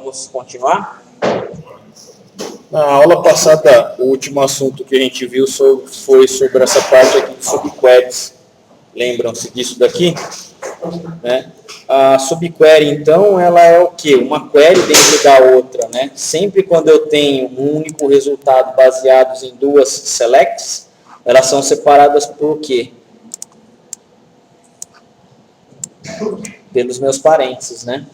Vamos continuar? Na aula passada, o último assunto que a gente viu foi sobre essa parte aqui de subqueries. Lembram-se disso daqui? Né? A subquery, então, ela é o quê? Uma query dentro da outra, né? Sempre quando eu tenho um único resultado baseados em duas selects, elas são separadas por quê? Pelos meus parênteses, né?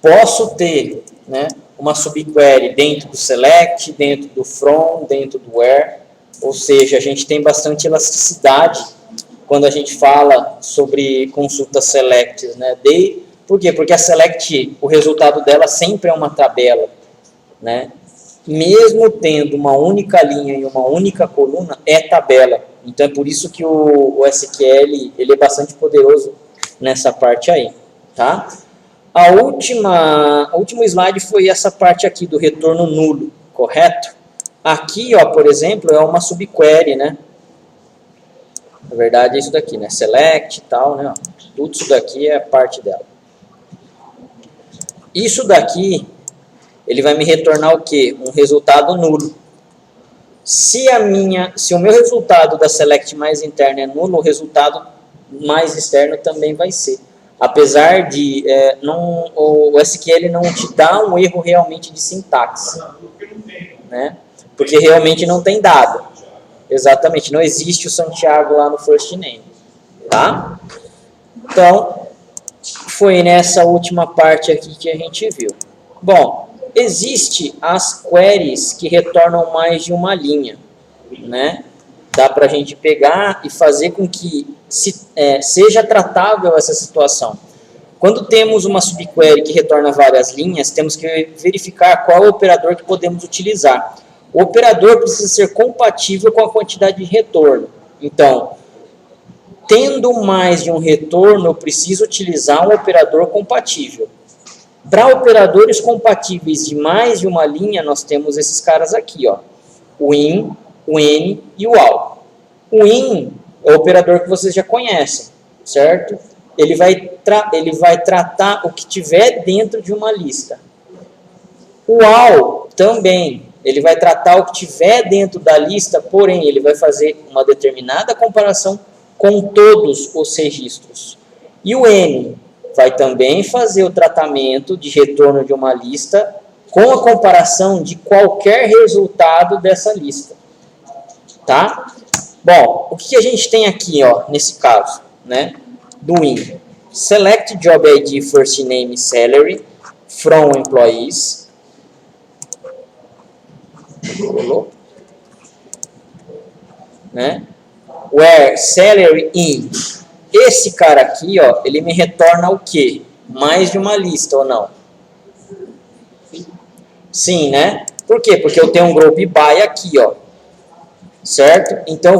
Posso ter, né, uma subquery dentro do select, dentro do from, dentro do where, ou seja, a gente tem bastante elasticidade quando a gente fala sobre consultas selects, né? Por quê? Porque a select, o resultado dela sempre é uma tabela, né? Mesmo tendo uma única linha e uma única coluna, é tabela. Então é por isso que o SQL ele é bastante poderoso nessa parte aí, tá? O último slide foi essa parte aqui do retorno nulo, correto? Aqui, ó, por exemplo, é uma subquery, né? Na verdade é isso daqui, né? Select e tal, né? Tudo isso daqui é parte dela. Isso daqui, ele vai me retornar o quê? Um resultado nulo. Se o meu resultado da select mais interna é nulo, o resultado mais externo também vai ser. Apesar de o SQL não te dá um erro realmente de sintaxe, né? Porque realmente não tem dado. Exatamente, não existe o Santiago lá no first name, tá? Então, foi nessa última parte aqui que a gente viu. Bom, existe as queries que retornam mais de uma linha, né? Dá para a gente pegar e fazer com que seja tratável essa situação. Quando temos uma subquery que retorna várias linhas, temos que verificar qual é o operador que podemos utilizar. O operador precisa ser compatível com a quantidade de retorno. Então, tendo mais de um retorno, eu preciso utilizar um operador compatível. Para operadores compatíveis de mais de uma linha, nós temos esses caras aqui, ó, o in, o n e o all. O in é o operador que vocês já conhecem, certo? Ele vai tratar o que tiver dentro de uma lista. O all também, ele vai tratar o que tiver dentro da lista, porém, ele vai fazer uma determinada comparação com todos os registros. E o n vai também fazer o tratamento de retorno de uma lista com a comparação de qualquer resultado dessa lista. Tá? Bom, o que a gente tem aqui, ó, nesse caso, né, do in? Select job ID, first name, salary from employees. Né? Where salary in. Esse cara aqui, ó, ele me retorna o quê? Mais de uma lista ou não? Sim, né? Por quê? Porque eu tenho um group by aqui, ó. Certo? Então,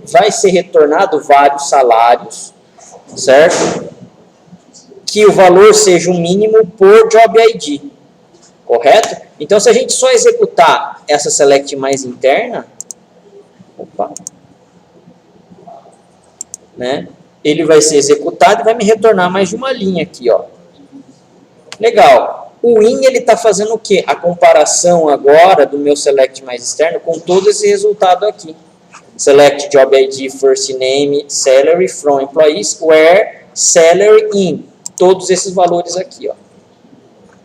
vai ser retornado vários salários, certo? Que o valor seja o mínimo por job ID, correto? Então, se a gente só executar essa select mais interna, né? Ele vai ser executado e vai me retornar mais de uma linha aqui, ó. Legal. O in, ele está fazendo o quê? A comparação agora do meu select mais externo com todo esse resultado aqui. Select job ID, first name, salary from employees, where salary in. Todos esses valores aqui, ó.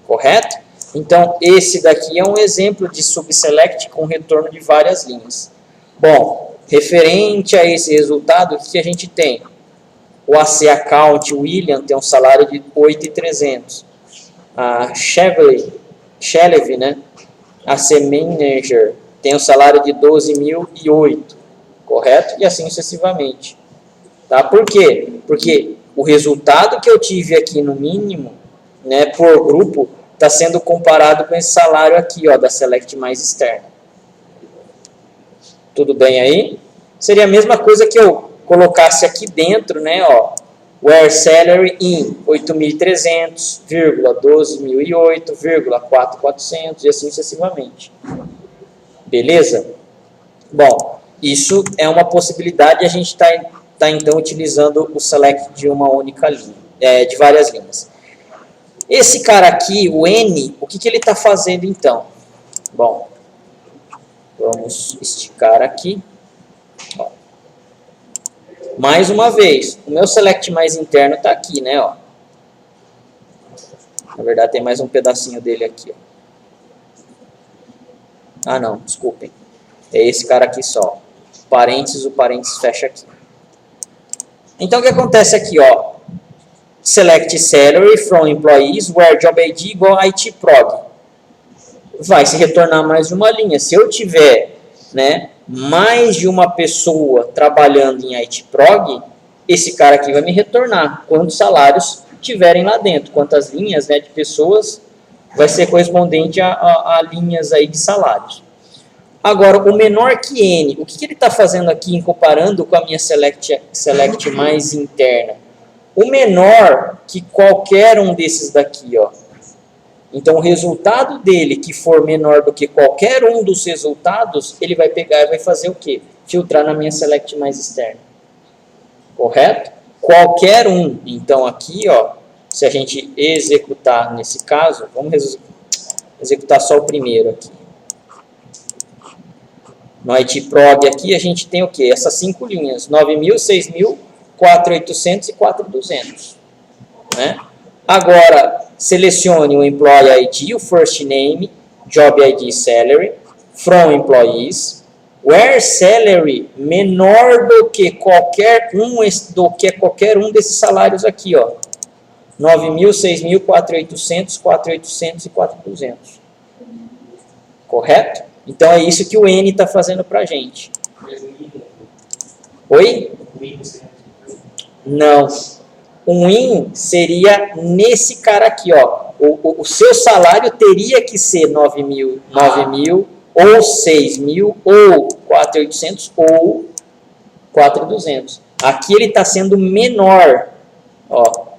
Correto? Então, esse daqui é um exemplo de subselect com retorno de várias linhas. Bom, referente a esse resultado, o que a gente tem? O AC Account William tem um salário de 8.300. A Shelley, né? AC Manager tem um salário de 12.008, correto? E assim sucessivamente. Tá? Por quê? Porque o resultado que eu tive aqui no mínimo, né, por grupo, está sendo comparado com esse salário aqui, ó, da Select mais externa. Tudo bem aí? Seria a mesma coisa que eu colocasse aqui dentro, né, ó, where salary in 8.300, 12.008, 4.400 e assim sucessivamente. Beleza? Bom, isso é uma possibilidade e a gente está então utilizando o select de uma única linha, de várias linhas. Esse cara aqui, o N, o que ele está fazendo então? Bom, vamos esticar aqui. Ó. Mais uma vez, o meu select mais interno está aqui, né? Ó. Na verdade, tem mais um pedacinho dele aqui. Ó. Ah, não, desculpem. É esse cara aqui só. Parênteses, o parênteses fecha aqui. Então, o que acontece aqui, ó? Select salary from employees where job ID igual a IT prog. Vai se retornar mais de uma linha. Se eu tiver, né, mais de uma pessoa trabalhando em IT prog, esse cara aqui vai me retornar quantos salários tiverem lá dentro, quantas linhas, né, de pessoas vai ser correspondente a linhas aí de salários. Agora, o menor que N, o que ele está fazendo aqui em comparando com a minha select mais interna? O menor que qualquer um desses daqui, ó. Então, o resultado dele que for menor do que qualquer um dos resultados, ele vai pegar e vai fazer o quê? Filtrar na minha select mais externa. Correto? Qualquer um. Então, aqui, ó, se a gente executar nesse caso, vamos executar só o primeiro aqui. No IT prog aqui, a gente tem o quê? Essas 5 linhas. 9.000, 6.000, 4.800 e 4.200. Né? Agora, selecione o Employee ID, o First Name, Job ID Salary, From Employees, Where Salary menor do que qualquer um desses salários aqui, ó. 9.000, 6.000, 4.800, 4.800 e 4.200. Correto? Então, é isso que o N está fazendo para a gente. Oi? Não. Um IN seria nesse cara aqui, ó. O seu salário teria que ser 9.000, ou 6.000, ou 4.800, ou 4.200. Aqui ele está sendo menor, ó.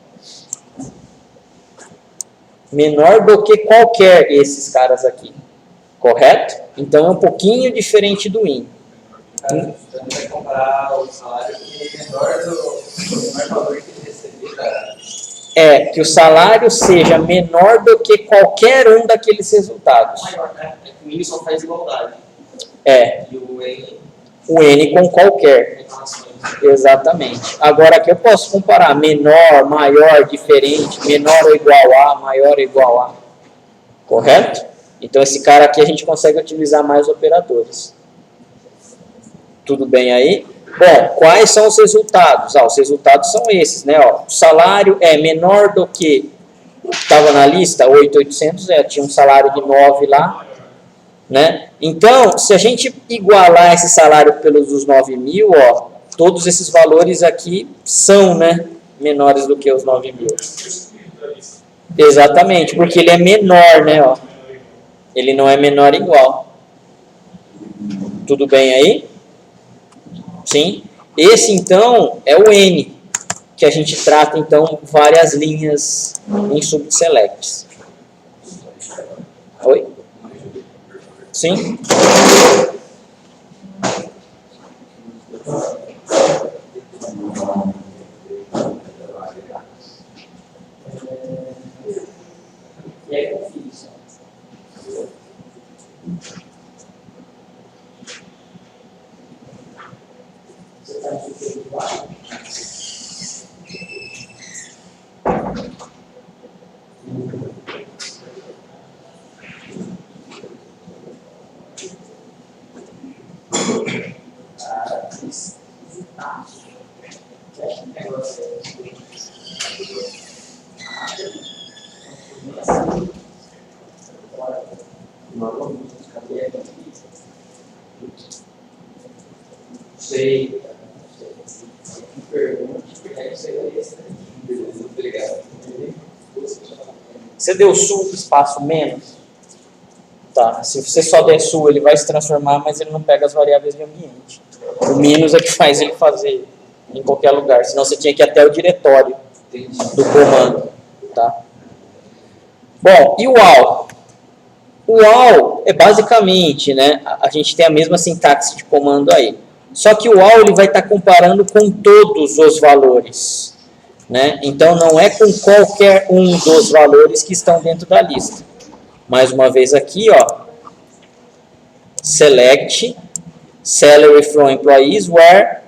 Menor do que qualquer esses caras aqui. Correto? Então, é um pouquinho diferente do IN. Você vai comparar o salário com o menor valor que ele receber. É, que o salário seja menor do que qualquer um daqueles resultados. Maior, né? É que o IN só faz igualdade. É. E o N... O N com qualquer. Exatamente. Agora aqui eu posso comparar menor, maior, diferente, menor ou igual a, maior ou igual a. Correto? Então esse cara aqui a gente consegue utilizar mais operadores. Tudo bem aí? Bom, quais são os resultados? Os resultados são esses, né? Ó, o salário é menor do que estava na lista, 8.800, tinha um salário de 9 lá, né? Então, se a gente igualar esse salário pelos dos 9.000, ó, todos esses valores aqui são, né, menores do que os 9.000. Exatamente, porque ele é menor, né? Ó. Ele não é menor igual. Tudo bem aí? Sim? Esse, então, é o N, que a gente trata, então, várias linhas em subselects. Oi? Sim? E aí, eu fiz. Você está no igual? Sei. Você deu sul espaço menos? Tá. Se você só der sul, ele vai se transformar, mas ele não pega as variáveis de ambiente. O menos é que faz ele fazer em qualquer lugar. Senão você tinha que ir até o diretório do comando. Tá? Bom, e o AL? O AL é basicamente, né, a gente tem a mesma sintaxe de comando aí. Só que o AL ele vai estar comparando com todos os valores. né? Então não é com qualquer um dos valores que estão dentro da lista. Mais uma vez aqui, ó, select salary from employees where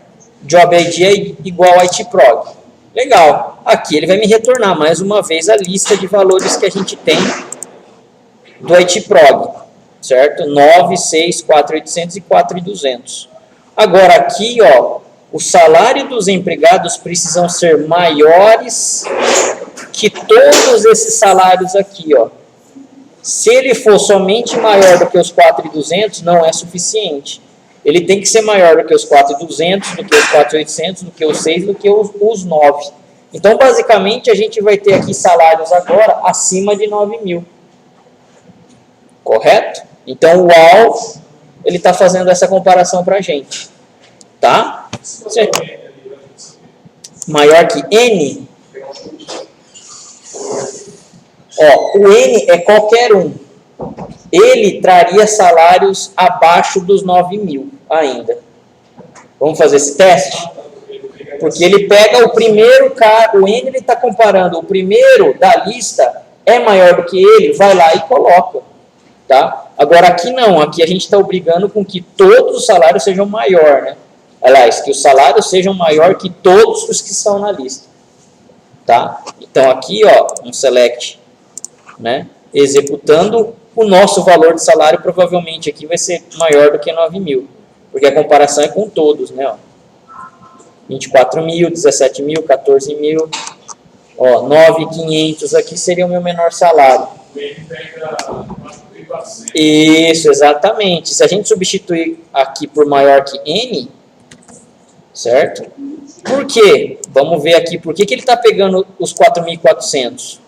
job ID é igual a ITprog. Legal. Aqui ele vai me retornar mais uma vez a lista de valores que a gente tem do ITprog, certo? 9, 6, 4.800 e 4.200. Agora aqui, ó, o salário dos empregados precisam ser maiores que todos esses salários aqui, ó. Se ele for somente maior do que os 4.200, não é suficiente. Ele tem que ser maior do que os 4.200, do que os 4.800, do que os 6, do que os 9. Então, basicamente, a gente vai ter aqui salários agora acima de 9.000. Correto? Então, o AL, ele está fazendo essa comparação para a gente. Tá? Maior que N? Ó, o N é qualquer um. Ele traria salários abaixo dos 9.000 ainda. Vamos fazer esse teste? Porque ele pega o primeiro cara, o N ele está comparando, o primeiro da lista é maior do que ele, vai lá e coloca. Tá? Agora aqui não, aqui a gente está obrigando com que todos os salários sejam maior, né? Aliás, que os salários sejam maior que todos os que estão na lista. Tá? Então aqui, ó, um select, né? Executando o nosso valor de salário, provavelmente aqui vai ser maior do que 9.000, porque a comparação é com todos, né? Ó. 24.000, 17.000, 14.000, ó, 9.500 aqui seria o meu menor salário. Isso, exatamente. Se a gente substituir aqui por maior que N, certo? Por quê? Vamos ver aqui, por que ele está pegando os 4.400?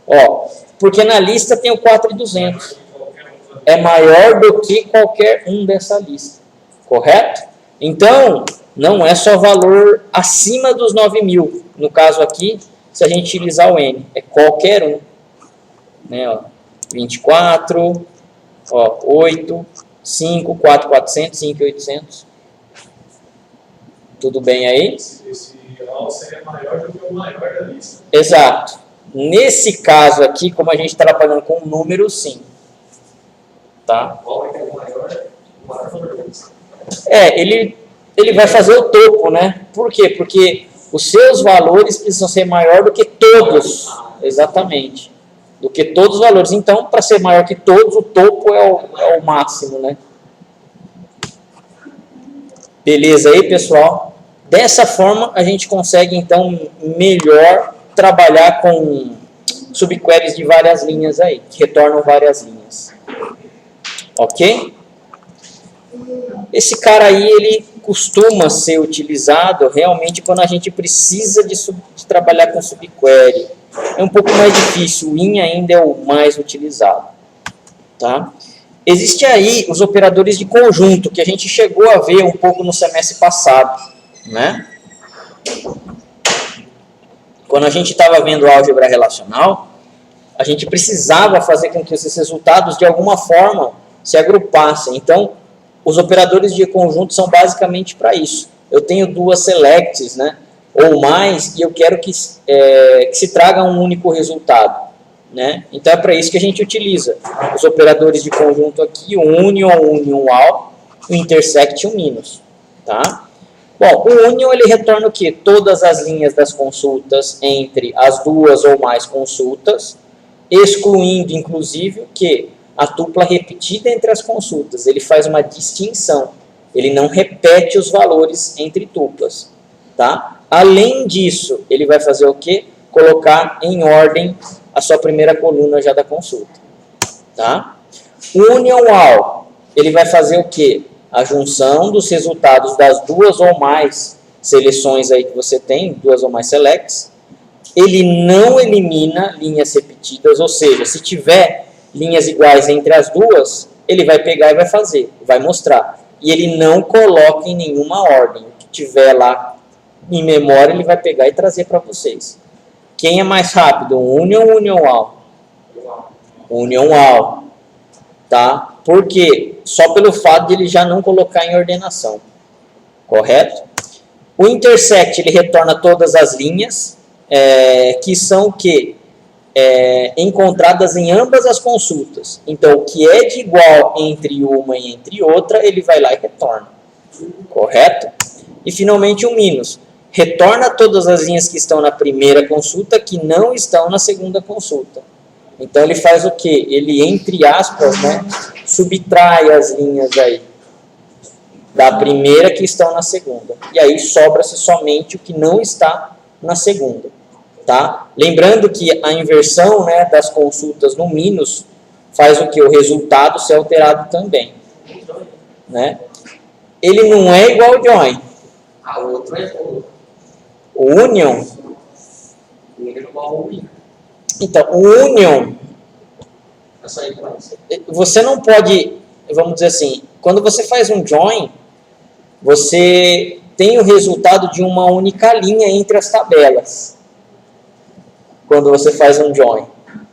Ó, porque na lista tem o 4.200. É maior do que qualquer um dessa lista. Correto? Então, não é só valor acima dos 9.000. No caso aqui, se a gente utilizar o N, é qualquer um. Né, ó, 24, ó, 8, 5, 4.400, 5.800. Tudo bem aí? Esse AL seria maior do que o maior da lista. Exato. Nesse caso aqui, como a gente está trabalhando com números, sim. Tá? Qual é que é o maior valor da lista? Ele vai fazer o topo, né? Por quê? Porque os seus valores precisam ser maior do que todos. Exatamente. Do que todos os valores. Então, para ser maior que todos, o topo é o máximo, né? Beleza aí, pessoal? Dessa forma, a gente consegue, então, melhor trabalhar com subqueries de várias linhas aí, que retornam várias linhas. Ok? Esse cara aí, ele costuma ser utilizado realmente quando a gente precisa de trabalhar com subquery. É um pouco mais difícil, o in ainda é o mais utilizado. Tá? Existe aí os operadores de conjunto, que a gente chegou a ver um pouco no semestre passado, né? Quando a gente estava vendo álgebra relacional, a gente precisava fazer com que esses resultados, de alguma forma, se agrupassem. Então, os operadores de conjunto são basicamente para isso. Eu tenho duas selects, né, ou mais, e eu quero que se traga um único resultado. Né? Então, é para isso que a gente utiliza os operadores de conjunto aqui, o union, all, o intersect e o minus. Tá? Bom, o union ele retorna o quê? Todas as linhas das consultas entre as duas ou mais consultas, excluindo, inclusive, o quê? A tupla repetida entre as consultas. Ele faz uma distinção. Ele não repete os valores entre tuplas. Tá? Além disso, ele vai fazer o quê? Colocar em ordem a sua primeira coluna já da consulta. Tá? O union all, ele vai fazer o quê? A junção dos resultados das duas ou mais seleções aí que você tem, duas ou mais selects. Ele não elimina linhas repetidas, ou seja, se tiver linhas iguais entre as duas, ele vai pegar e vai fazer, vai mostrar. E ele não coloca em nenhuma ordem. O que tiver lá em memória, ele vai pegar e trazer para vocês. Quem é mais rápido, o union ou o union all? Union all. Tá? Por quê? Só pelo fato de ele já não colocar em ordenação. Correto? O intersect, ele retorna todas as linhas. que são o quê? Encontradas em ambas as consultas. Então, o que é de igual entre uma e entre outra, ele vai lá e retorna. Correto? E, finalmente, o minus. Retorna todas as linhas que estão na primeira consulta que não estão na segunda consulta. Então, ele faz o quê? Ele, entre aspas, né, subtrai as linhas aí da primeira que estão na segunda. E aí, sobra-se somente o que não está na segunda. Tá? Lembrando que a inversão, né, das consultas no minus faz o que? O resultado ser alterado também. Né? Ele não é igual ao join. O outro é o O union. ele é igual ao win. Então, o union, É só ir para você. você não pode, vamos dizer assim, quando você faz um join, você tem o resultado de uma única linha entre as tabelas. Quando você faz um join.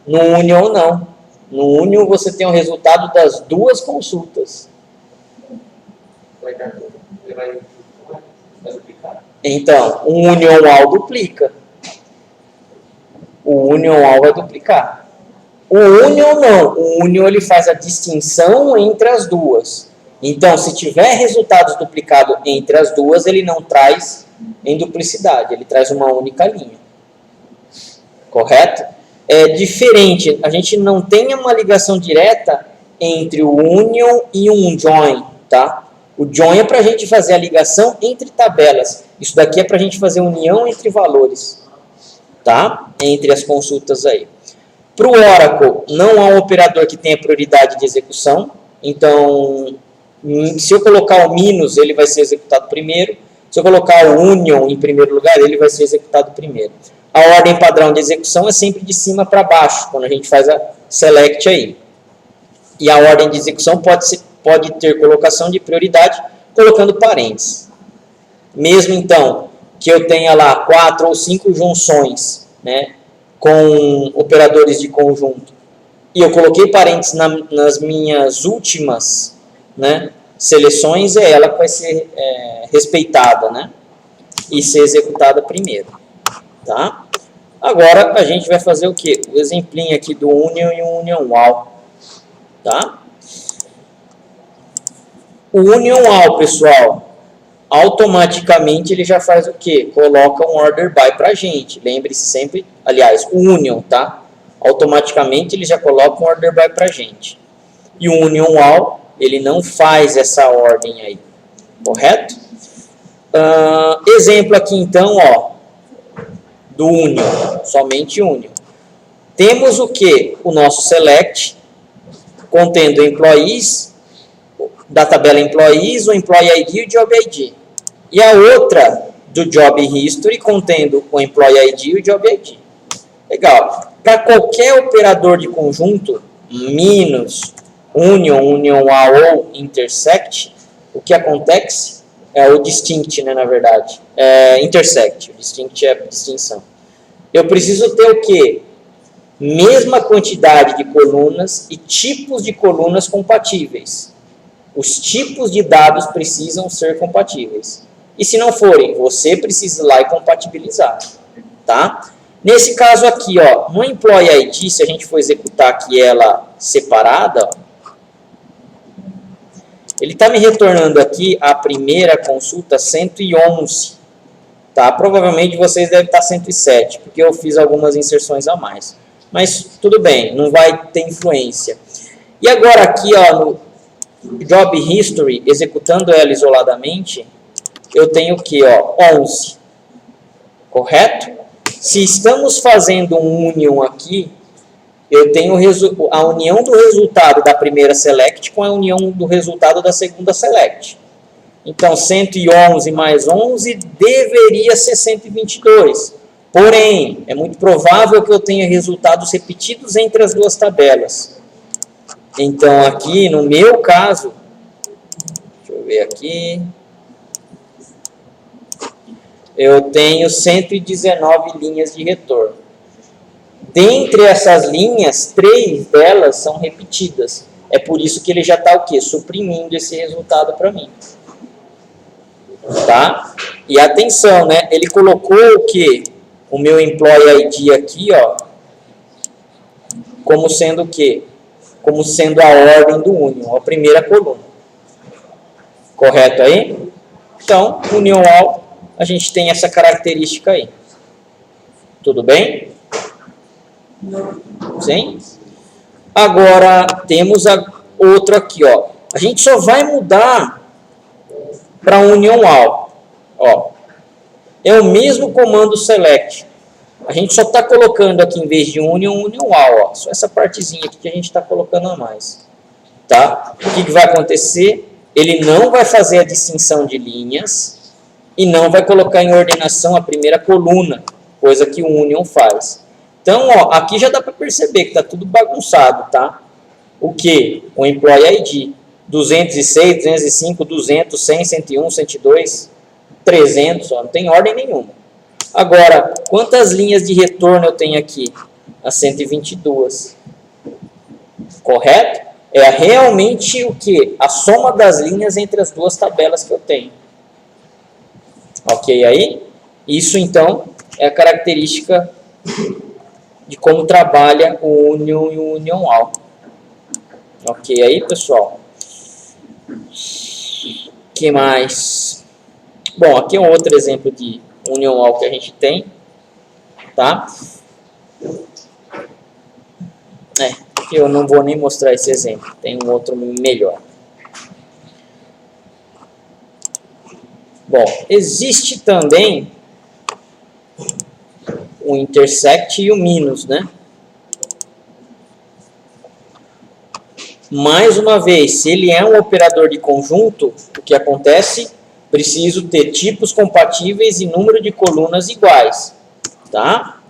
No union, não. No union, você tem o resultado das duas consultas. Ele vai duplicar. Então, o union all duplica. O union all vai duplicar. O union não. O union ele faz a distinção entre as duas. Então, se tiver resultados duplicados entre as duas, ele não traz em duplicidade. Ele traz uma única linha. Correto? É diferente. A gente não tem uma ligação direta entre o union e um join. Tá? O join é para a gente fazer a ligação entre tabelas. Isso daqui é para a gente fazer união entre valores. Tá? Entre as consultas aí. Para o Oracle, não há um operador que tenha prioridade de execução. Então, se eu colocar o minus, ele vai ser executado primeiro. Se eu colocar o union em primeiro lugar, ele vai ser executado primeiro. A ordem padrão de execução é sempre de cima para baixo, quando a gente faz a select aí. E a ordem de execução pode ter colocação de prioridade, colocando parênteses. Mesmo então que eu tenha lá 4 ou 5 junções, né, com operadores de conjunto, e eu coloquei parênteses nas minhas últimas, né, seleções, é ela que vai ser respeitada, né, e ser executada primeiro. Tá? Agora a gente vai fazer o que? O exemplinho aqui do union e o union all. Tá? O union all, pessoal, automaticamente ele já faz o que? Coloca um order by pra gente. Lembre-se sempre, aliás, o union, tá? Automaticamente ele já coloca um order by pra gente. E o union all, ele não faz essa ordem aí. Correto? Exemplo aqui então, ó. Do union, somente union. Temos o que? O nosso select, contendo employees, da tabela employees, o employee ID e o job ID. E a outra do job history, contendo o employee ID e o job ID. Legal. Para qualquer operador de conjunto, minus, union, union all ou intersect, o que acontece é o distinct, né, na verdade. Intersect. O distinct é a distinção. Eu preciso ter o quê? Mesma quantidade de colunas e tipos de colunas compatíveis. Os tipos de dados precisam ser compatíveis. E se não forem, você precisa ir lá e compatibilizar. Tá? Nesse caso aqui, ó, no Employee ID, se a gente for executar aqui ela separada, ó, ele está me retornando aqui a primeira consulta 111. Tá? Provavelmente vocês devem estar 107, porque eu fiz algumas inserções a mais. Mas tudo bem, não vai ter influência. E agora aqui, ó, no Job History, executando ela isoladamente, eu tenho aqui, ó, 11. Correto? Se estamos fazendo um union aqui, eu tenho a união do resultado da primeira select com a união do resultado da segunda select. Então, 111 mais 11 deveria ser 122. Porém, é muito provável que eu tenha resultados repetidos entre as duas tabelas. Então, aqui, no meu caso, deixa eu ver aqui, eu tenho 119 linhas de retorno. Dentre essas linhas, 3 delas são repetidas. É por isso que ele já está o quê? Suprimindo esse resultado para mim. Tá? E atenção, né? Ele colocou o quê? o meu employee ID aqui, ó, como sendo o quê? Como sendo a ordem do union, a primeira coluna. Correto aí? Então, union all, a gente tem essa característica aí. Tudo bem? Sim? Agora, temos a outra aqui, ó. A gente só vai mudar para union all. Ó, é o mesmo comando select. A gente só está colocando aqui, em vez de union all, ó. Só essa partezinha aqui que a gente está colocando a mais. Tá? O que vai acontecer? Ele não vai fazer a distinção de linhas e não vai colocar em ordenação a primeira coluna, coisa que o union faz. Então, ó, aqui já dá para perceber que está tudo bagunçado, tá? O que? O employee ID. 206, 205, 200, 100, 101, 102, 300, ó, não tem ordem nenhuma. Agora, quantas linhas de retorno eu tenho aqui? As 122. Correto? É realmente o que? A soma das linhas entre as duas tabelas que eu tenho. Ok aí? Isso, então, é a característica de como trabalha o union e o union all. Ok aí, pessoal? O que mais? Bom, aqui é um outro exemplo de union all que a gente tem, tá? Eu não vou nem mostrar esse exemplo, tem um outro melhor. Bom, existe também o intersect e o minus, né? Mais uma vez, se ele é um operador de conjunto, o que acontece? Preciso ter tipos compatíveis e número de colunas iguais, tá?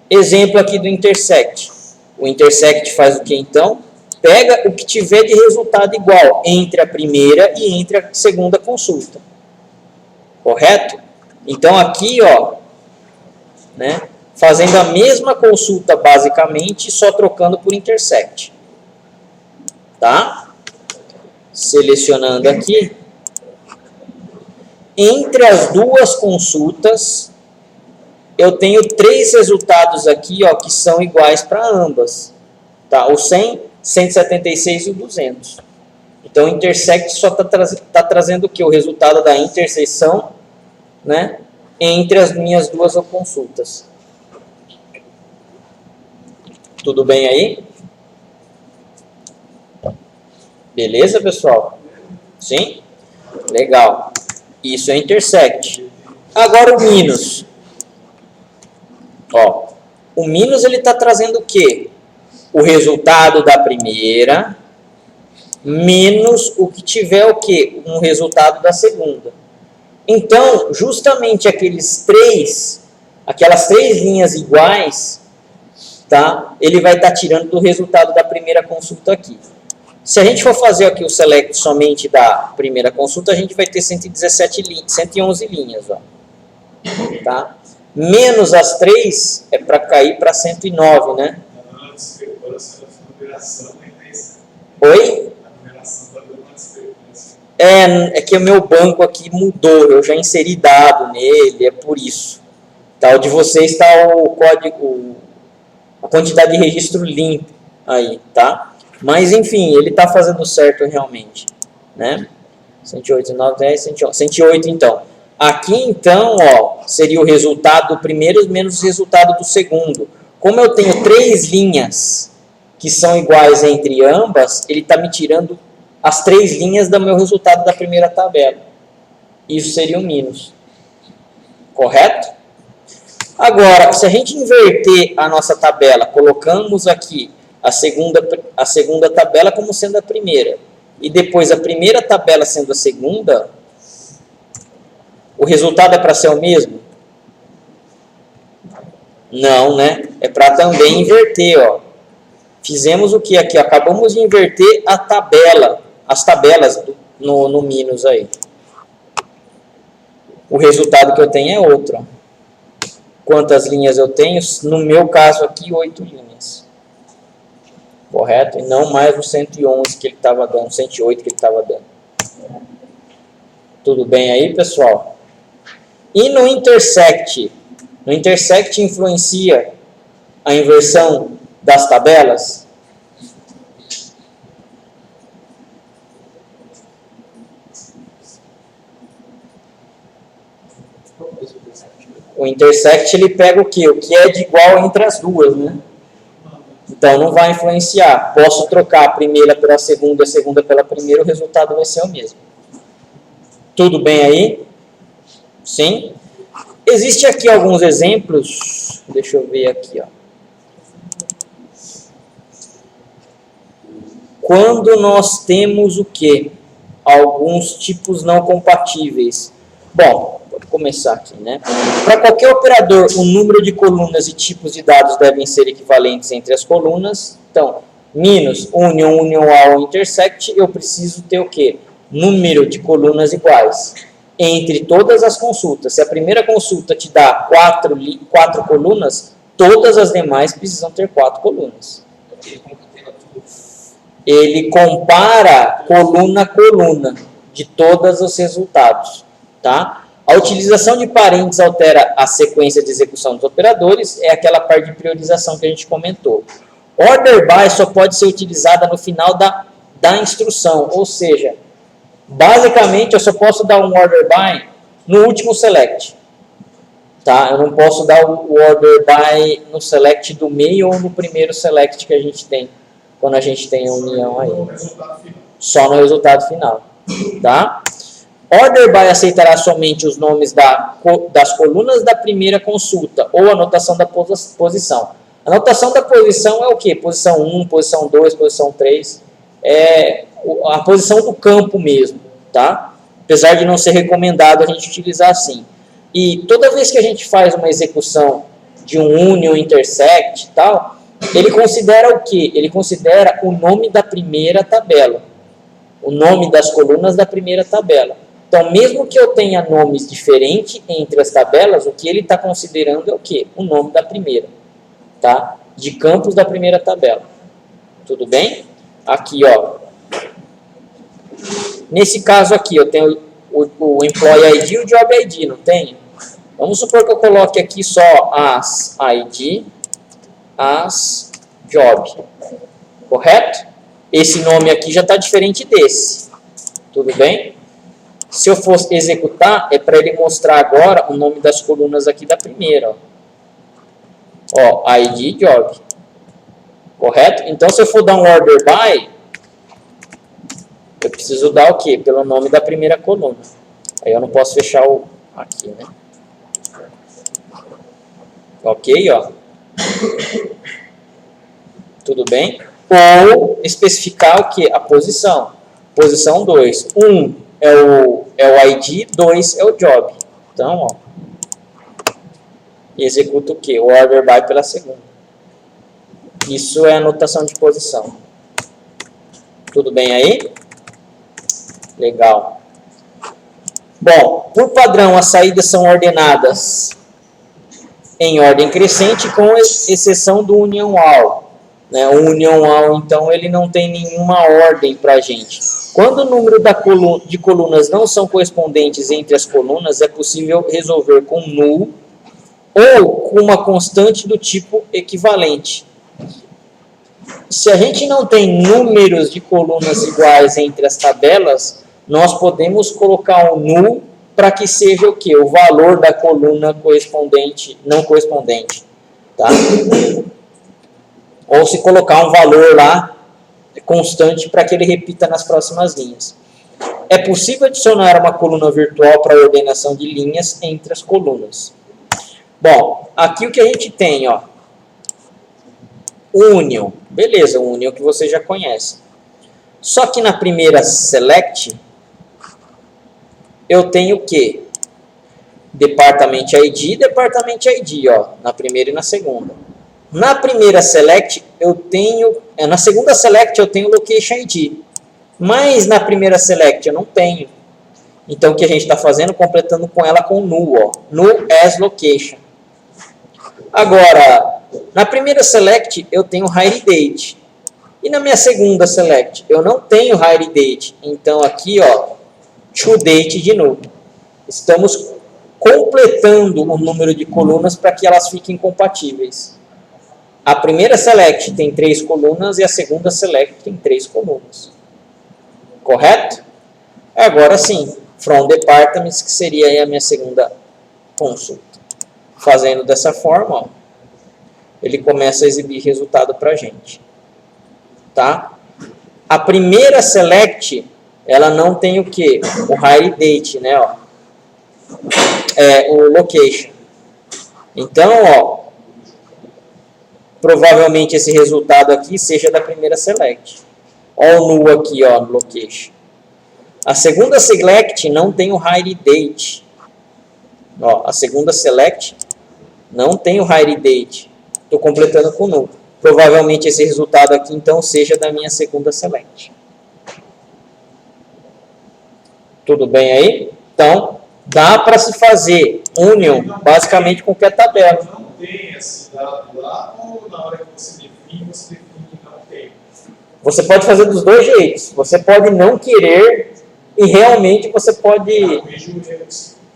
Exemplo aqui do intersect. O intersect faz o que então? Pega o que tiver de resultado igual entre a primeira e entre a segunda consulta. Correto? Então aqui, ó, né, fazendo a mesma consulta basicamente, só trocando por intersect. Tá? Selecionando aqui. Entre as duas consultas, eu tenho 3 resultados aqui, ó, que são iguais para ambas. Tá? O 100, 176 e o 200. Então, o intersect só está trazendo o que? O resultado da interseção, né, entre as minhas duas consultas. Tudo bem aí? Beleza, pessoal? Sim? Legal. Isso é intersect. Agora o minus. Ó, o minus ele está trazendo o quê? O resultado da primeira menos o que tiver o quê? Um resultado da segunda. Então, justamente aquelas 3 linhas iguais, tá? Ele vai estar tirando do resultado da primeira consulta aqui. Se a gente for fazer aqui o select somente da primeira consulta, a gente vai ter 111 linhas, ó. Tá? Menos as 3 é para cair para 109, né? Oi? É que o meu banco aqui mudou, eu já inseri dado nele, é por isso. Tá? O de vocês está o código, a quantidade de registro limpo aí, tá? Mas, enfim, ele está fazendo certo realmente, né? 108, 9, 10, 111. 108, então. Aqui, então, ó, seria o resultado do primeiro menos o resultado do segundo. Como eu tenho 3 linhas que são iguais entre ambas, ele está me tirando as 3 linhas do meu resultado da primeira tabela. Isso seria o minus. Correto? Agora, se a gente inverter a nossa tabela, colocamos aqui a segunda tabela como sendo a primeira, e depois a primeira tabela sendo a segunda, o resultado é para ser o mesmo? Não, né? É para também inverter, ó. Fizemos o que aqui? Acabamos de inverter a tabela, as tabelas no minus aí. O resultado que eu tenho é outro, ó. Quantas linhas eu tenho? No meu caso aqui, 8 linhas. Correto? E não mais o 111 que ele estava dando, 108 que ele estava dando. Tudo bem aí, pessoal? E no intersect, No intersect influencia a inversão das tabelas? O intersect ele pega o quê? O que é de igual entre as duas, né? Então não vai influenciar. Posso trocar a primeira pela segunda, a segunda pela primeira, o resultado vai ser o mesmo. Tudo bem aí? Sim? Existem aqui alguns exemplos. Deixa eu ver aqui, ó. Quando nós temos o quê? Alguns tipos não compatíveis. Bom, vou começar aqui, né? Para qualquer operador, o número de colunas e tipos de dados devem ser equivalentes entre as colunas. Então, minus, union, union-all, intersect, eu preciso ter o quê? Número de colunas iguais entre todas as consultas. Se a primeira consulta te dá 4 colunas, todas as demais precisam ter 4 colunas. Ele compara coluna a coluna de todos os resultados, tá? A utilização de parênteses altera a sequência de execução dos operadores, é aquela parte de priorização que a gente comentou. Order by só pode ser utilizada no final da instrução, ou seja, basicamente eu só posso dar um order by no último select, tá? Eu não posso dar o order by no select do meio ou no primeiro select que a gente tem, quando a gente tem a união aí. Só no resultado final, tá? Order by aceitará somente os nomes das colunas da primeira consulta ou anotação da posição. A anotação da posição é o quê? Posição 1, posição 2, posição 3. É a posição do campo mesmo, tá? Apesar de não ser recomendado a gente utilizar assim. E toda vez que a gente faz uma execução de um union, intersect e tal, ele considera o quê? Ele considera o nome da primeira tabela. O nome das colunas da primeira tabela. Então, mesmo que eu tenha nomes diferentes entre as tabelas, o que ele está considerando é o quê? O nome da primeira, tá? De campos da primeira tabela. Tudo bem? Aqui, ó. Nesse caso aqui, eu tenho o Employee ID e o Job ID, não tenho? Vamos supor que eu coloque aqui só as ID, as Job. Correto? Esse nome aqui já está diferente desse. Tudo bem? Se eu for executar, é para ele mostrar agora o nome das colunas aqui da primeira. Ó, ID, Job. Correto? Então, se eu for dar um order by, eu preciso dar o quê? Pelo nome da primeira coluna. Aí eu não posso fechar o aqui, né? Ok, ó. Tudo bem? Ou especificar o quê? A posição. Posição 2. 1 é o ID, 2 é o Job. Então, ó. E executa o quê? O order by pela segunda. Isso é a anotação de posição. Tudo bem aí? Legal. Bom, por padrão, as saídas são ordenadas em ordem crescente, com exceção do union all. Né? O union all, então, ele não tem nenhuma ordem para a gente. Quando o número de colunas não são correspondentes entre as colunas, é possível resolver com null ou com uma constante do tipo equivalente. Se a gente não tem números de colunas iguais entre as tabelas, nós podemos colocar um null para que seja o quê? O valor da coluna correspondente, não correspondente. Tá? Ou se colocar um valor lá constante para que ele repita nas próximas linhas. É possível adicionar uma coluna virtual para a ordenação de linhas entre as colunas. Bom, aqui o que a gente tem, ó. Union. Beleza, Union que você já conhece. Só que na primeira select, eu tenho o quê? Department ID, Department ID, ó. Na primeira e na segunda. Na primeira select, eu tenho... Na segunda select, eu tenho Location ID. Mas na primeira select, eu não tenho. Então, o que a gente está fazendo? Completando com ela com null, ó. Null as location. Agora, na primeira select, eu tenho hire date. E na minha segunda select, eu não tenho hire date. Então, aqui, ó, to date de novo. Estamos completando o número de colunas para que elas fiquem compatíveis. A primeira select tem 3 colunas e a segunda select tem 3 colunas. Correto? Agora sim, from departments, que seria aí a minha segunda consulta. Fazendo dessa forma, ó, ele começa a exibir resultado para a gente. Tá? A primeira select, ela não tem o quê? O hire date, né? Ó. O location. Então, ó, provavelmente esse resultado aqui seja da primeira select. Ó o null aqui, ó, no location. A segunda select não tem o hire date. Ó, a segunda select não tem o hire date. Estou completando com null. Provavelmente esse resultado aqui, então, seja da minha segunda select. Tudo bem aí? Então, dá para se fazer union basicamente com qualquer tabela. Não tem esse dado lá, ou na hora que você define que não tem? Você pode fazer dos dois jeitos. Você pode não querer e realmente você pode...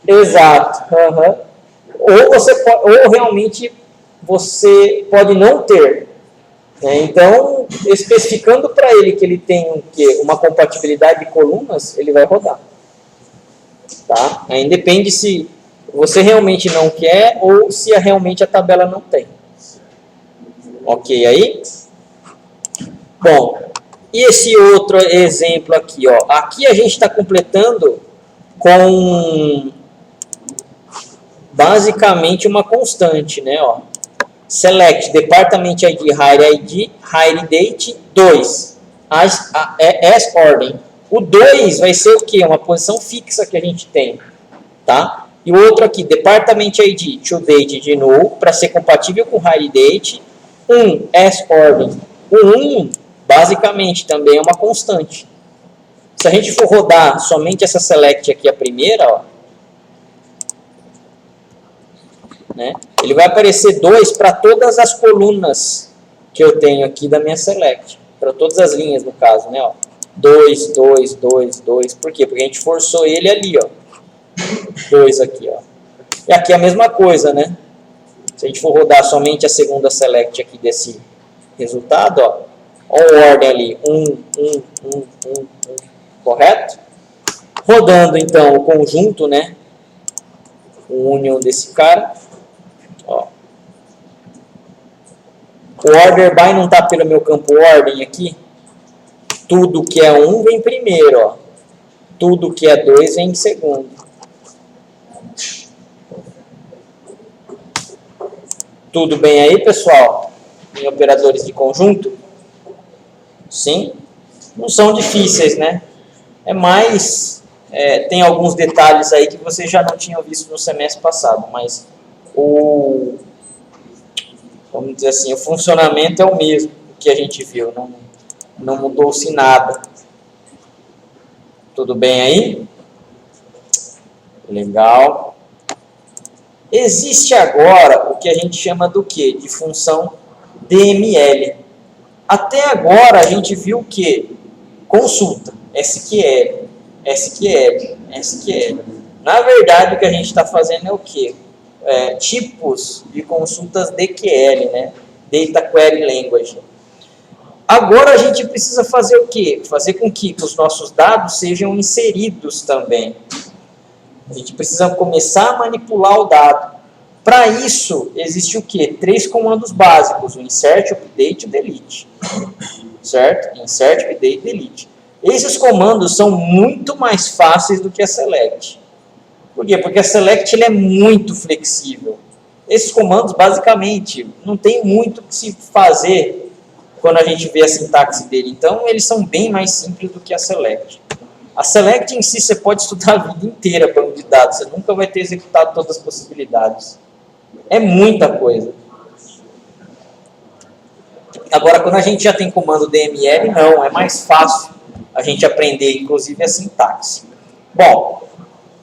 Exato. Uhum. Ou realmente você pode não ter. Né? Então, especificando para ele que ele tem uma compatibilidade de colunas, ele vai rodar. Tá? Aí depende se você realmente não quer ou se realmente a tabela não tem. Ok aí? Bom, e esse outro exemplo aqui, ó. Aqui a gente está completando com basicamente uma constante, né? Ó. Select Department ID, Hire Date, 2. As ordem. O 2 vai ser o quê? Uma posição fixa que a gente tem. Tá? E o outro aqui, Department ID, ToDate de null, para ser compatível com Hire Date. As ordem. O 1, basicamente, também é uma constante. Se a gente for rodar somente essa select aqui, a primeira, ó, né, ele vai aparecer 2 para todas as colunas que eu tenho aqui da minha select. Para todas as linhas, no caso, né? Ó. 2, 2, 2, 2. Por quê? Porque a gente forçou ele ali, ó. 2 aqui, ó. E aqui é a mesma coisa, né? Se a gente for rodar somente a segunda select aqui desse resultado, ó. Olha a ordem ali. 1. Correto? Rodando, então, o conjunto, né? O union desse cara. Ó. O order by não está pelo meu campo ordem aqui. Tudo que é 1 vem primeiro, ó. Tudo que é 2 vem em segundo. Tudo bem aí, pessoal? Em operadores de conjunto? Sim? Não são difíceis, né? É mais... tem alguns detalhes aí que vocês já não tinham visto no semestre passado, mas vamos dizer assim, o funcionamento é o mesmo que a gente viu, não mudou-se nada. Tudo bem aí? Legal. Existe agora o que a gente chama do quê? De função DML. Até agora a gente viu o quê? Consulta, SQL, SQL, SQL. Na verdade o que a gente está fazendo é o quê? Tipos de consultas DQL, né? Data Query Language. Agora a gente precisa fazer o quê? Fazer com que os nossos dados sejam inseridos também. A gente precisa começar a manipular o dado. Para isso, existe o quê? 3 comandos básicos, o insert, update e o delete. Certo? Insert, update e delete. Esses comandos são muito mais fáceis do que a select. Por quê? Porque a select ele é muito flexível. Esses comandos, basicamente, não tem muito o que se fazer quando a gente vê a sintaxe dele. Então, eles são bem mais simples do que a select. A select em si, você pode estudar a vida inteira banco de dados. Você nunca vai ter executado todas as possibilidades. É muita coisa. Agora, quando a gente já tem comando DML, não. É mais fácil a gente aprender, inclusive, a sintaxe. Bom,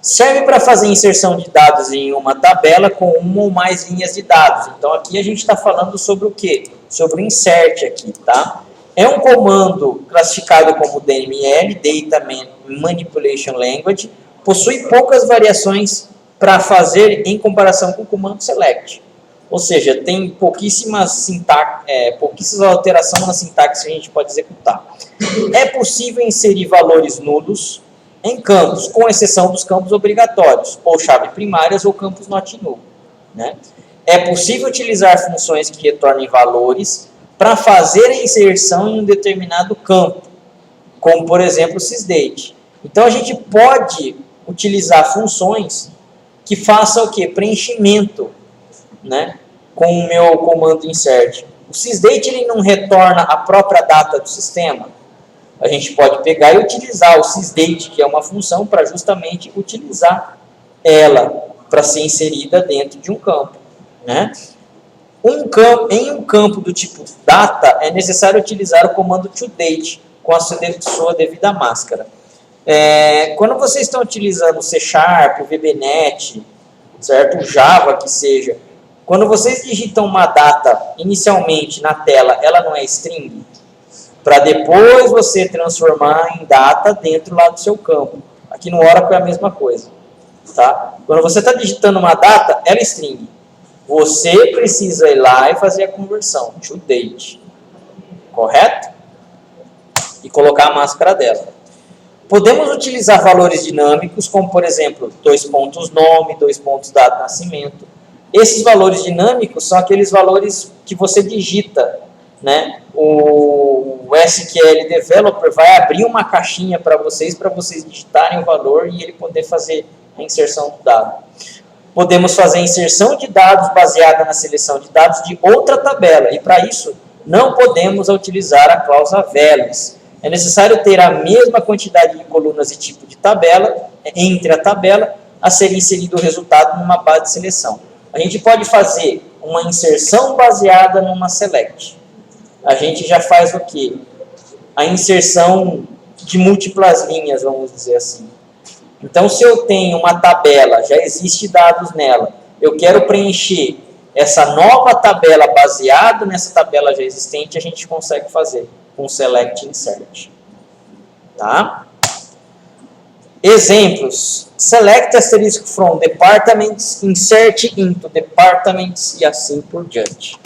serve para fazer inserção de dados em uma tabela com uma ou mais linhas de dados. Então, aqui a gente está falando sobre o quê? Sobre o insert aqui, tá? É um comando classificado como DML, Data Manipulation Language, possui poucas variações para fazer em comparação com o comando select. Ou seja, tem pouquíssimas alterações na sintaxe que a gente pode executar. É possível inserir valores nulos em campos, com exceção dos campos obrigatórios, ou chave primárias ou campos not null, né? É possível utilizar funções que retornem valores para fazer a inserção em um determinado campo, como, por exemplo, o sysdate. Então, a gente pode utilizar funções que façam o quê? Preenchimento, né? Com o meu comando insert. O sysdate ele não retorna a própria data do sistema. A gente pode pegar e utilizar o sysdate, que é uma função, para justamente utilizar ela para ser inserida dentro de um campo, né? Em um campo do tipo data, é necessário utilizar o comando toDate com a sua devida máscara. Quando vocês estão utilizando C#, o VBNet, certo? O Java que seja, quando vocês digitam uma data inicialmente na tela, ela não é string, para depois você transformar em data dentro lá do seu campo. Aqui no Oracle é a mesma coisa, tá? Quando você está digitando uma data, ela é string. Você precisa ir lá e fazer a conversão, toDate, correto? E colocar a máscara dela. Podemos utilizar valores dinâmicos, como por exemplo, 2 pontos nome, 2 pontos data de nascimento. Esses valores dinâmicos são aqueles valores que você digita, né? O SQL Developer vai abrir uma caixinha para vocês digitarem o valor e ele poder fazer a inserção do dado. Podemos fazer a inserção de dados baseada na seleção de dados de outra tabela, e para isso não podemos utilizar a cláusula values. É necessário ter a mesma quantidade de colunas e tipo de tabela entre a tabela a ser inserido o resultado numa base de seleção. A gente pode fazer uma inserção baseada numa select. A gente já faz o quê? A inserção de múltiplas linhas, vamos dizer assim. Então, se eu tenho uma tabela, já existe dados nela, eu quero preencher essa nova tabela baseada nessa tabela já existente, a gente consegue fazer com select insert. Tá? Exemplos. Select asterisk from departments, insert into departments e assim por diante.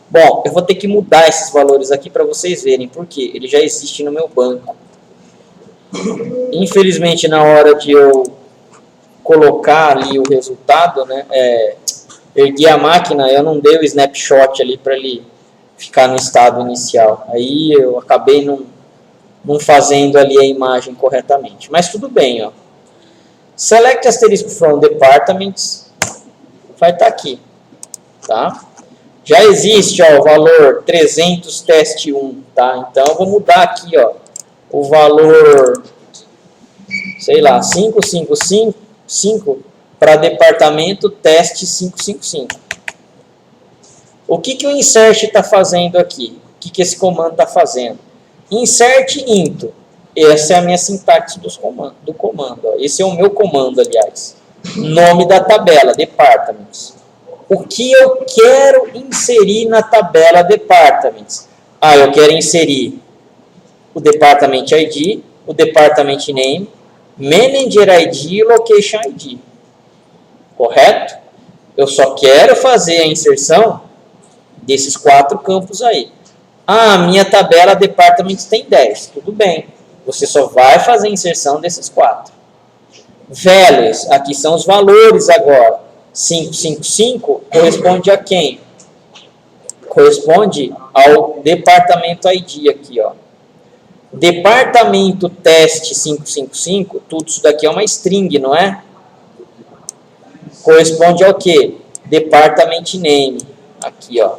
Bom, eu vou ter que mudar esses valores aqui para vocês verem, porque ele já existe no meu banco. Infelizmente, na hora de eu colocar ali o resultado, né, ergui a máquina, eu não dei o snapshot ali para ele ficar no estado inicial. Aí eu acabei não fazendo ali a imagem corretamente. Mas tudo bem, ó. Select asterisk from departments vai estar aqui, tá? Já existe, ó, o valor 300 teste 1, tá? Então eu vou mudar aqui, ó, o valor, sei lá, 555 para departamento teste 555. O que o insert está fazendo aqui? O que esse comando está fazendo? Insert into. Essa é a minha sintaxe do comando. Ó. Esse é o meu comando, aliás. Nome da tabela, departments. O que eu quero inserir na tabela departments? Eu quero inserir o department ID, o department name, manager ID e location ID. Correto? Eu só quero fazer a inserção desses 4 campos aí. Minha tabela department tem 10. Tudo bem. Você só vai fazer a inserção desses 4. Values. Aqui são os valores agora. 555 corresponde a quem? Corresponde ao departamento ID aqui, ó. Departamento teste 555, tudo isso daqui é uma string, não é? Corresponde ao que? Department name, aqui, ó.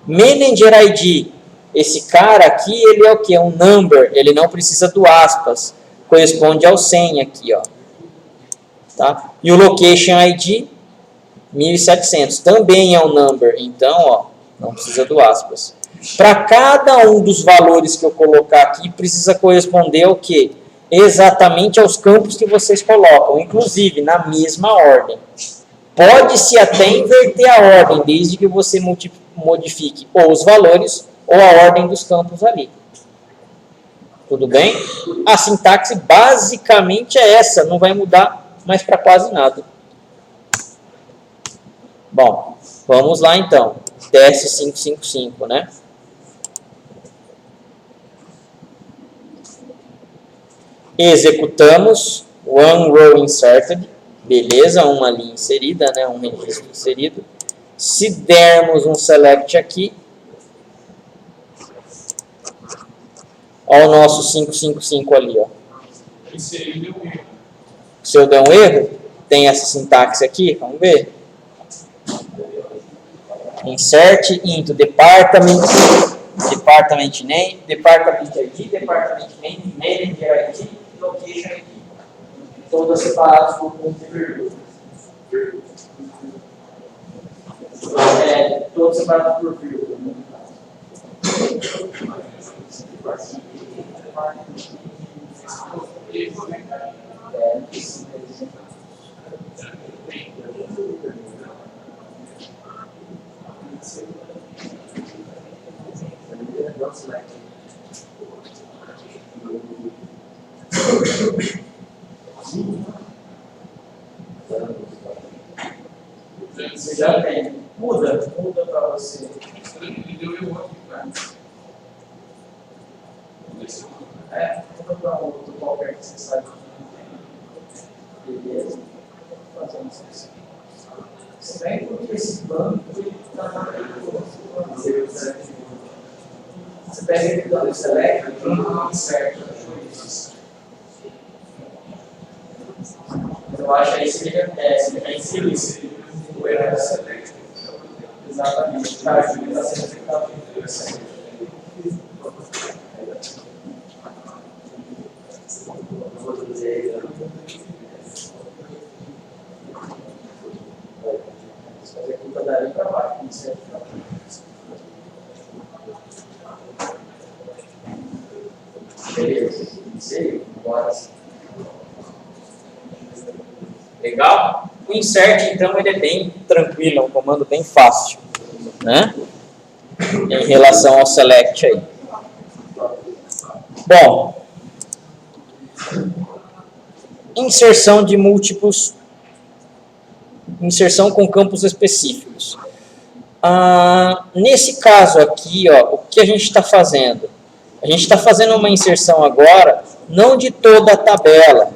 Manager ID, esse cara aqui, ele é o que? Um number, ele não precisa do aspas, corresponde ao 100 aqui, ó. Tá? E o location ID, 1700, também é um number, então, ó, não precisa do aspas. Para cada um dos valores que eu colocar aqui, precisa corresponder ao quê? Exatamente aos campos que vocês colocam, inclusive na mesma ordem. Pode-se até inverter a ordem, desde que você modifique ou os valores ou a ordem dos campos ali. Tudo bem? A sintaxe basicamente é essa, não vai mudar mas para quase nada. Bom, vamos lá então. Teste 555, né? Executamos. One row inserted. Beleza, uma linha inserida, né? Um registro inserido. Se dermos um select aqui, olha o nosso 555 ali, ó. Esse aí deu um erro. Se eu der um erro, tem essa sintaxe aqui, vamos ver. Insert into department name, department ID, department name, manager ID, location ID. Todas separadas por ponto e vírgula. Todos separados por vírgula. Você já tem. Muda para você. Ele deu erro aqui, cara. Muda para outro qualquer que você saiba. Beleza? Fazendo isso. Se bem porque esse banco está maravilhoso. Você pega ele dando select, certo? Eu acho que isso ele é inserido. O erro é select. Exatamente. Cara, aqui está sendo executado. Executa dali para baixo. Beleza. Inseriu. Agora sim. Legal? O insert, então, ele é bem tranquilo, é um comando bem fácil, né? Em relação ao select aí. Bom, inserção de múltiplos, inserção com campos específicos. Nesse caso aqui, ó, o que a gente está fazendo? A gente está fazendo uma inserção agora, não de toda a tabela,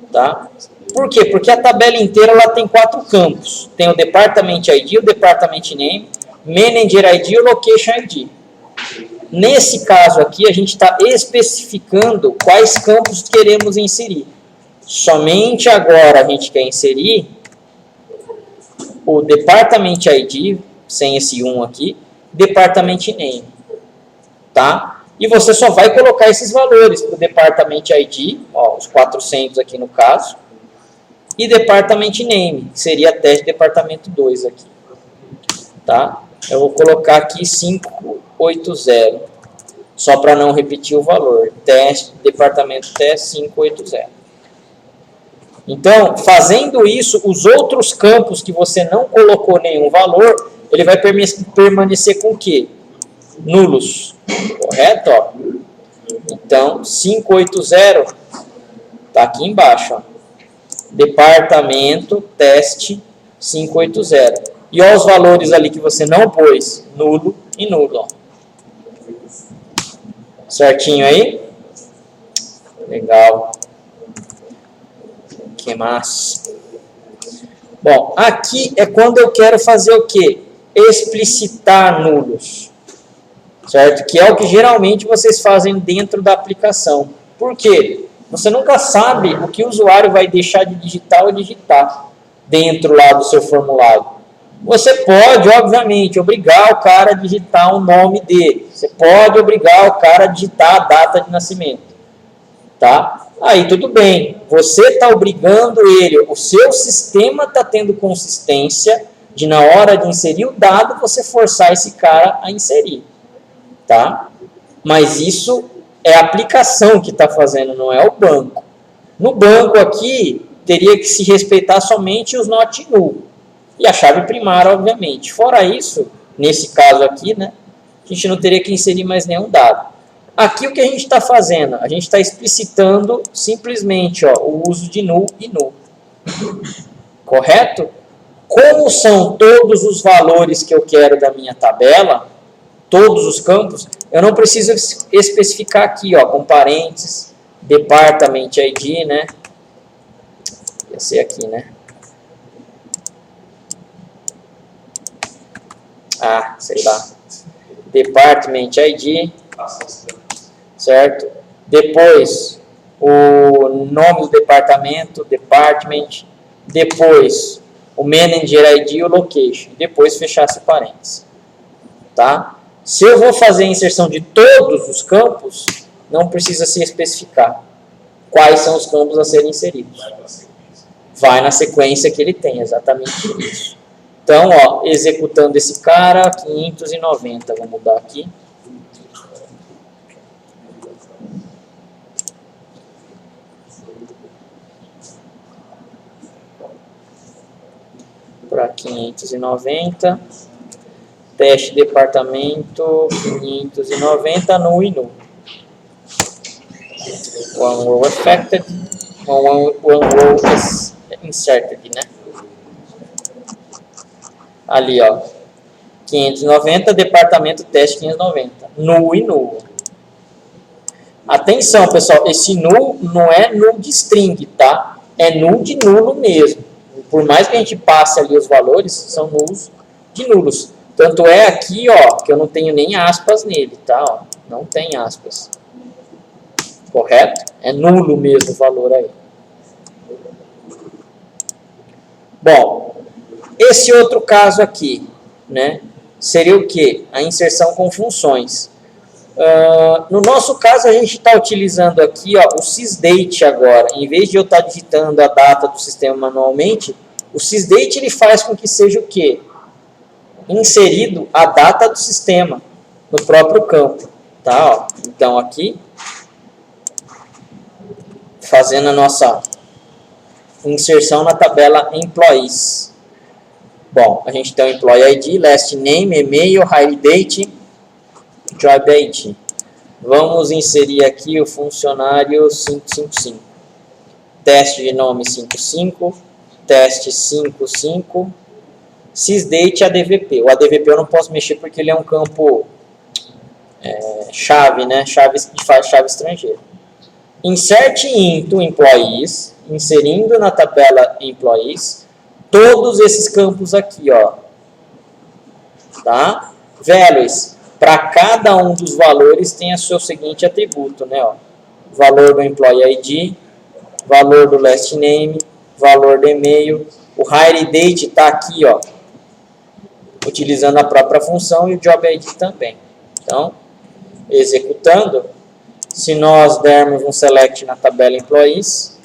tá? Por quê? Porque a tabela inteira ela tem 4 campos. Tem o Department ID, o Department Name, Manager ID e o Location ID. Nesse caso aqui, a gente está especificando quais campos queremos inserir. Somente agora a gente quer inserir o Department ID, sem esse 1 aqui, Department Name. Tá? E você só vai colocar esses valores para o Department ID, ó, os 400 aqui no caso, e Department Name, que seria teste Departamento 2 aqui. Tá? Eu vou colocar aqui 580, só para não repetir o valor. Teste, Departamento Teste 580. Então, fazendo isso, os outros campos que você não colocou nenhum valor, ele vai permanecer com o quê? Nulos. Correto? Ó. Então, 580 está aqui embaixo. Ó. Departamento, teste, 580. E olha os valores ali que você não pôs. Nulo e nulo. Ó. Certinho aí? Legal. Que mais? Bom, aqui é quando eu quero fazer o quê? Explicitar nulos. Certo? Que é o que geralmente vocês fazem dentro da aplicação. Por quê? Você nunca sabe o que o usuário vai deixar de digitar ou digitar dentro lá do seu formulário. Você pode, obviamente, obrigar o cara a digitar o nome dele. Você pode obrigar o cara a digitar a data de nascimento. Tá? Aí tudo bem. Você está obrigando ele, o seu sistema está tendo consistência de na hora de inserir o dado, você forçar esse cara a inserir. Tá? Mas isso é a aplicação que está fazendo, não é o banco. No banco aqui, teria que se respeitar somente os not null. E a chave primária, obviamente. Fora isso, nesse caso aqui, né, a gente não teria que inserir mais nenhum dado. Aqui o que a gente está fazendo? A gente está explicitando simplesmente, ó, o uso de null e null. Correto? Como são todos os valores que eu quero da minha tabela, todos os campos, eu não preciso especificar aqui, ó, com parênteses, department ID, né? Ia ser aqui, né? Ah, sei lá. Department ID, certo? Depois, o nome do departamento, department. Depois, o manager ID e o location. Depois, fechar esse parênteses. Tá? Se eu vou fazer a inserção de todos os campos, não precisa se especificar quais são os campos a serem inseridos. Vai na sequência que ele tem, exatamente isso. Então, ó, executando esse cara, 590, vou mudar aqui. Para 590. Teste departamento 590, null e null. One row affected, one row is inserted, né? Ali, ó. 590, departamento teste 590. Null e null. Atenção, pessoal, esse null não é null de string, tá? É null de nulo mesmo. Por mais que a gente passe ali os valores, são nulls de nulos. Tanto é aqui, ó, que eu não tenho nem aspas nele, tá? Ó, não tem aspas. Correto? É nulo mesmo o valor aí. Bom, esse outro caso aqui, né? Seria o quê? A inserção com funções. No nosso caso, a gente está utilizando aqui, ó, o sysdate agora. Em vez de eu estar digitando a data do sistema manualmente, o sysdate ele faz com que seja o quê? Inserido a data do sistema no próprio campo, tá? Ó, então aqui, fazendo a nossa inserção na tabela Employees. Bom, a gente tem o Employee ID, Last Name, E-mail, Hire Date, Job ID. Vamos inserir aqui o funcionário 555. Teste de nome 55, teste 55. Sysdate ADVP. O ADVP eu não posso mexer porque ele é um campo chave, né? Chave estrangeira. Insert into employees, inserindo na tabela employees, todos esses campos aqui, ó. Tá? Values. Para cada um dos valores tem o seu seguinte atributo, né? Ó. Valor do employee ID, valor do last name, valor do e-mail. O hire date está aqui, ó, utilizando a própria função e o job ID também. Então, executando, se nós dermos um select na tabela employees,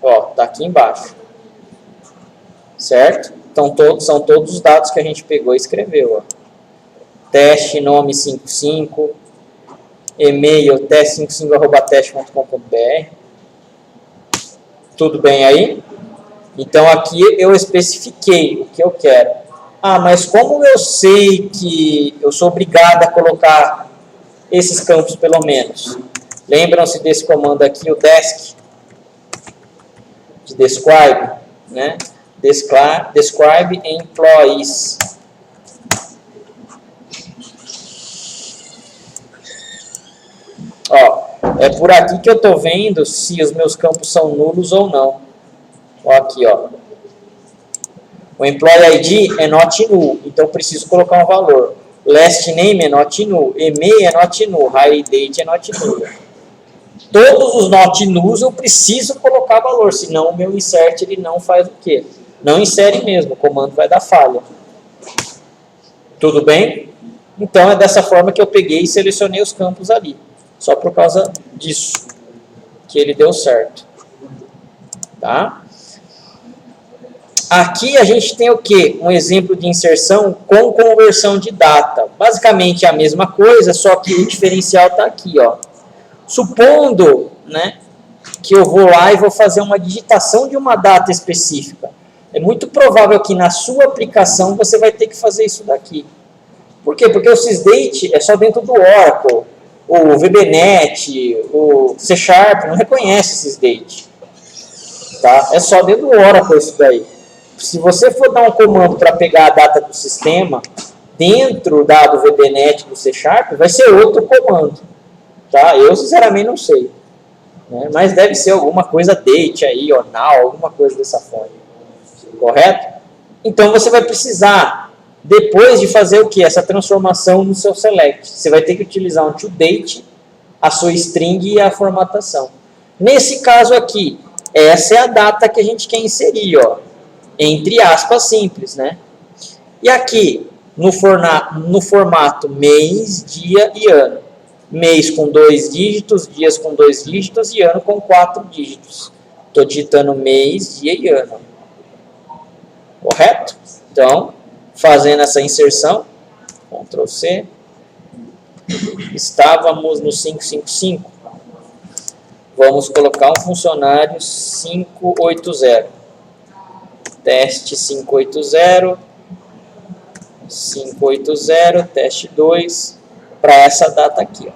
ó, tá aqui embaixo, certo? Então, são todos os dados que a gente pegou e escreveu, ó. Teste, nome 55, e-mail teste55@teste.com.br. Tudo bem aí? Então, aqui eu especifiquei o que eu quero. Ah, mas como eu sei que eu sou obrigado a colocar esses campos, pelo menos? Lembram-se desse comando aqui, o desc, de describe, né? Describe employees. Ó, é por aqui que eu estou vendo se os meus campos são nulos ou não. Ó, aqui, ó. O employee ID é not null, então eu preciso colocar um valor. Last name é not null, e-mail é not null, hire date é not null. Todos os not nulls eu preciso colocar valor, senão o meu insert ele não faz o quê? Não insere mesmo, o comando vai dar falha. Tudo bem? Então é dessa forma que eu peguei e selecionei os campos ali. Só por causa disso que ele deu certo. Tá? Aqui a gente tem o quê? Um exemplo de inserção com conversão de data. Basicamente é a mesma coisa, só que o diferencial está aqui, ó. Supondo, né, que eu vou lá e vou fazer uma digitação de uma data específica. É muito provável que na sua aplicação você vai ter que fazer isso daqui. Por quê? Porque o sysdate é só dentro do Oracle. O VBNet, o C Sharp não reconhece sysdate. Tá? É só dentro do Oracle isso daí. Se você for dar um comando para pegar a data do sistema dentro do VBNet do C Sharp, vai ser outro comando. Tá? Eu sinceramente não sei. Né? Mas deve ser alguma coisa date aí, ou now, alguma coisa dessa forma. Correto? Então você vai precisar, depois de fazer o que? Essa transformação no seu select. Você vai ter que utilizar um toDate, a sua string e a formatação. Nesse caso aqui, essa é a data que a gente quer inserir, ó, entre aspas simples, né? E aqui, no formato mês, dia e ano. Mês com 2 dígitos, dias com 2 dígitos e ano com 4 dígitos. Estou digitando mês, dia e ano. Correto? Então, fazendo essa inserção, Ctrl C, estávamos no 555. Vamos colocar um funcionário 580. Teste 580, 580, teste 2, para essa data aqui, ó.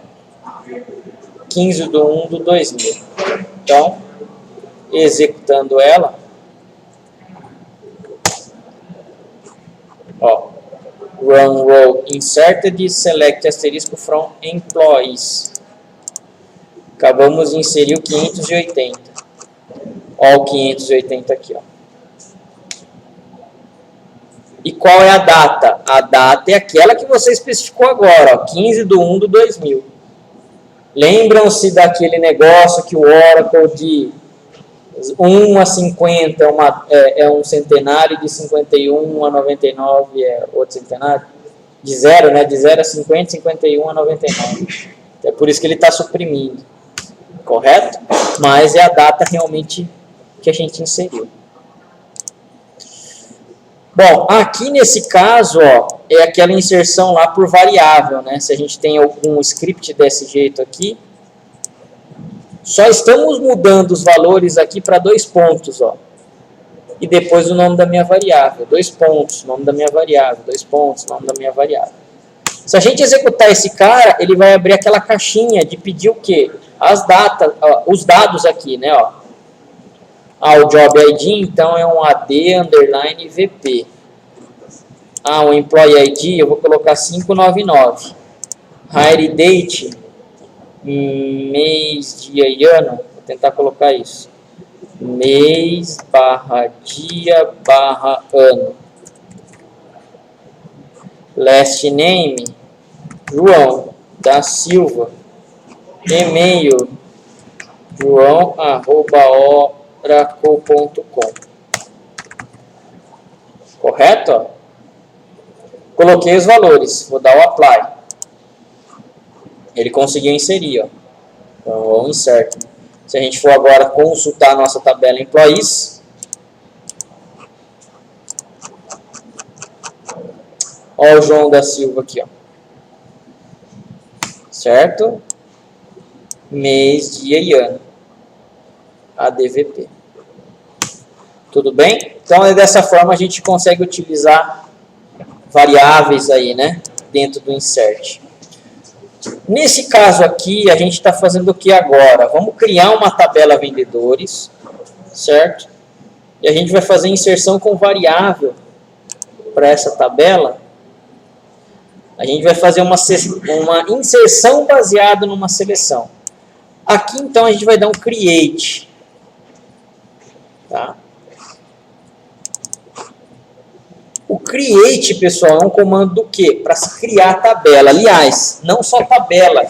15/1/2000. Então, executando ela, ó, run row inserted, select asterisco from employees. Acabamos de inserir o 580. Ó, o 580 aqui, ó. E qual é a data? A data é aquela que você especificou agora, ó, 15/1/2000. Lembram-se daquele negócio que o Oracle de 1 a 50 é um centenário, de 51 a 99 é outro centenário? De 0, né? De 0 a 50, 51 a 99. É por isso que ele está suprimindo. Correto? Mas é a data realmente que a gente inseriu. Bom, aqui nesse caso, ó, é aquela inserção lá por variável, né? Se a gente tem algum script desse jeito aqui, só estamos mudando os valores aqui para 2 pontos, ó. E depois o nome da minha variável, 2 pontos, nome da minha variável, 2 pontos, nome da minha variável. Se a gente executar esse cara, ele vai abrir aquela caixinha de pedir o quê? As datas, ó, os dados aqui, né, ó. Ah, o Job ID, então, é um AD_VP. Ah, o Employee ID, eu vou colocar 599. Hire Date, mês, dia e ano. Vou tentar colocar isso. Mês, dia, ano. Last Name, João da Silva. E-mail, joão@oracle.com. Correto? Ó? Coloquei os valores, vou dar o apply. Ele conseguiu inserir, ó. Então, vou insert. Se a gente for agora consultar a nossa tabela employees, ó o João da Silva aqui, ó. Certo? Mês, dia e ano. ADVP. Tudo bem? Então, é dessa forma a gente consegue utilizar variáveis aí, né? Dentro do insert. Nesse caso aqui, a gente está fazendo o que agora? Vamos criar uma tabela vendedores, certo? E a gente vai fazer inserção com variável para essa tabela. A gente vai fazer uma inserção baseada numa seleção. Aqui, então, a gente vai dar um create. Tá? O create, pessoal, é um comando do quê? Para se criar tabela. Aliás, não só tabela,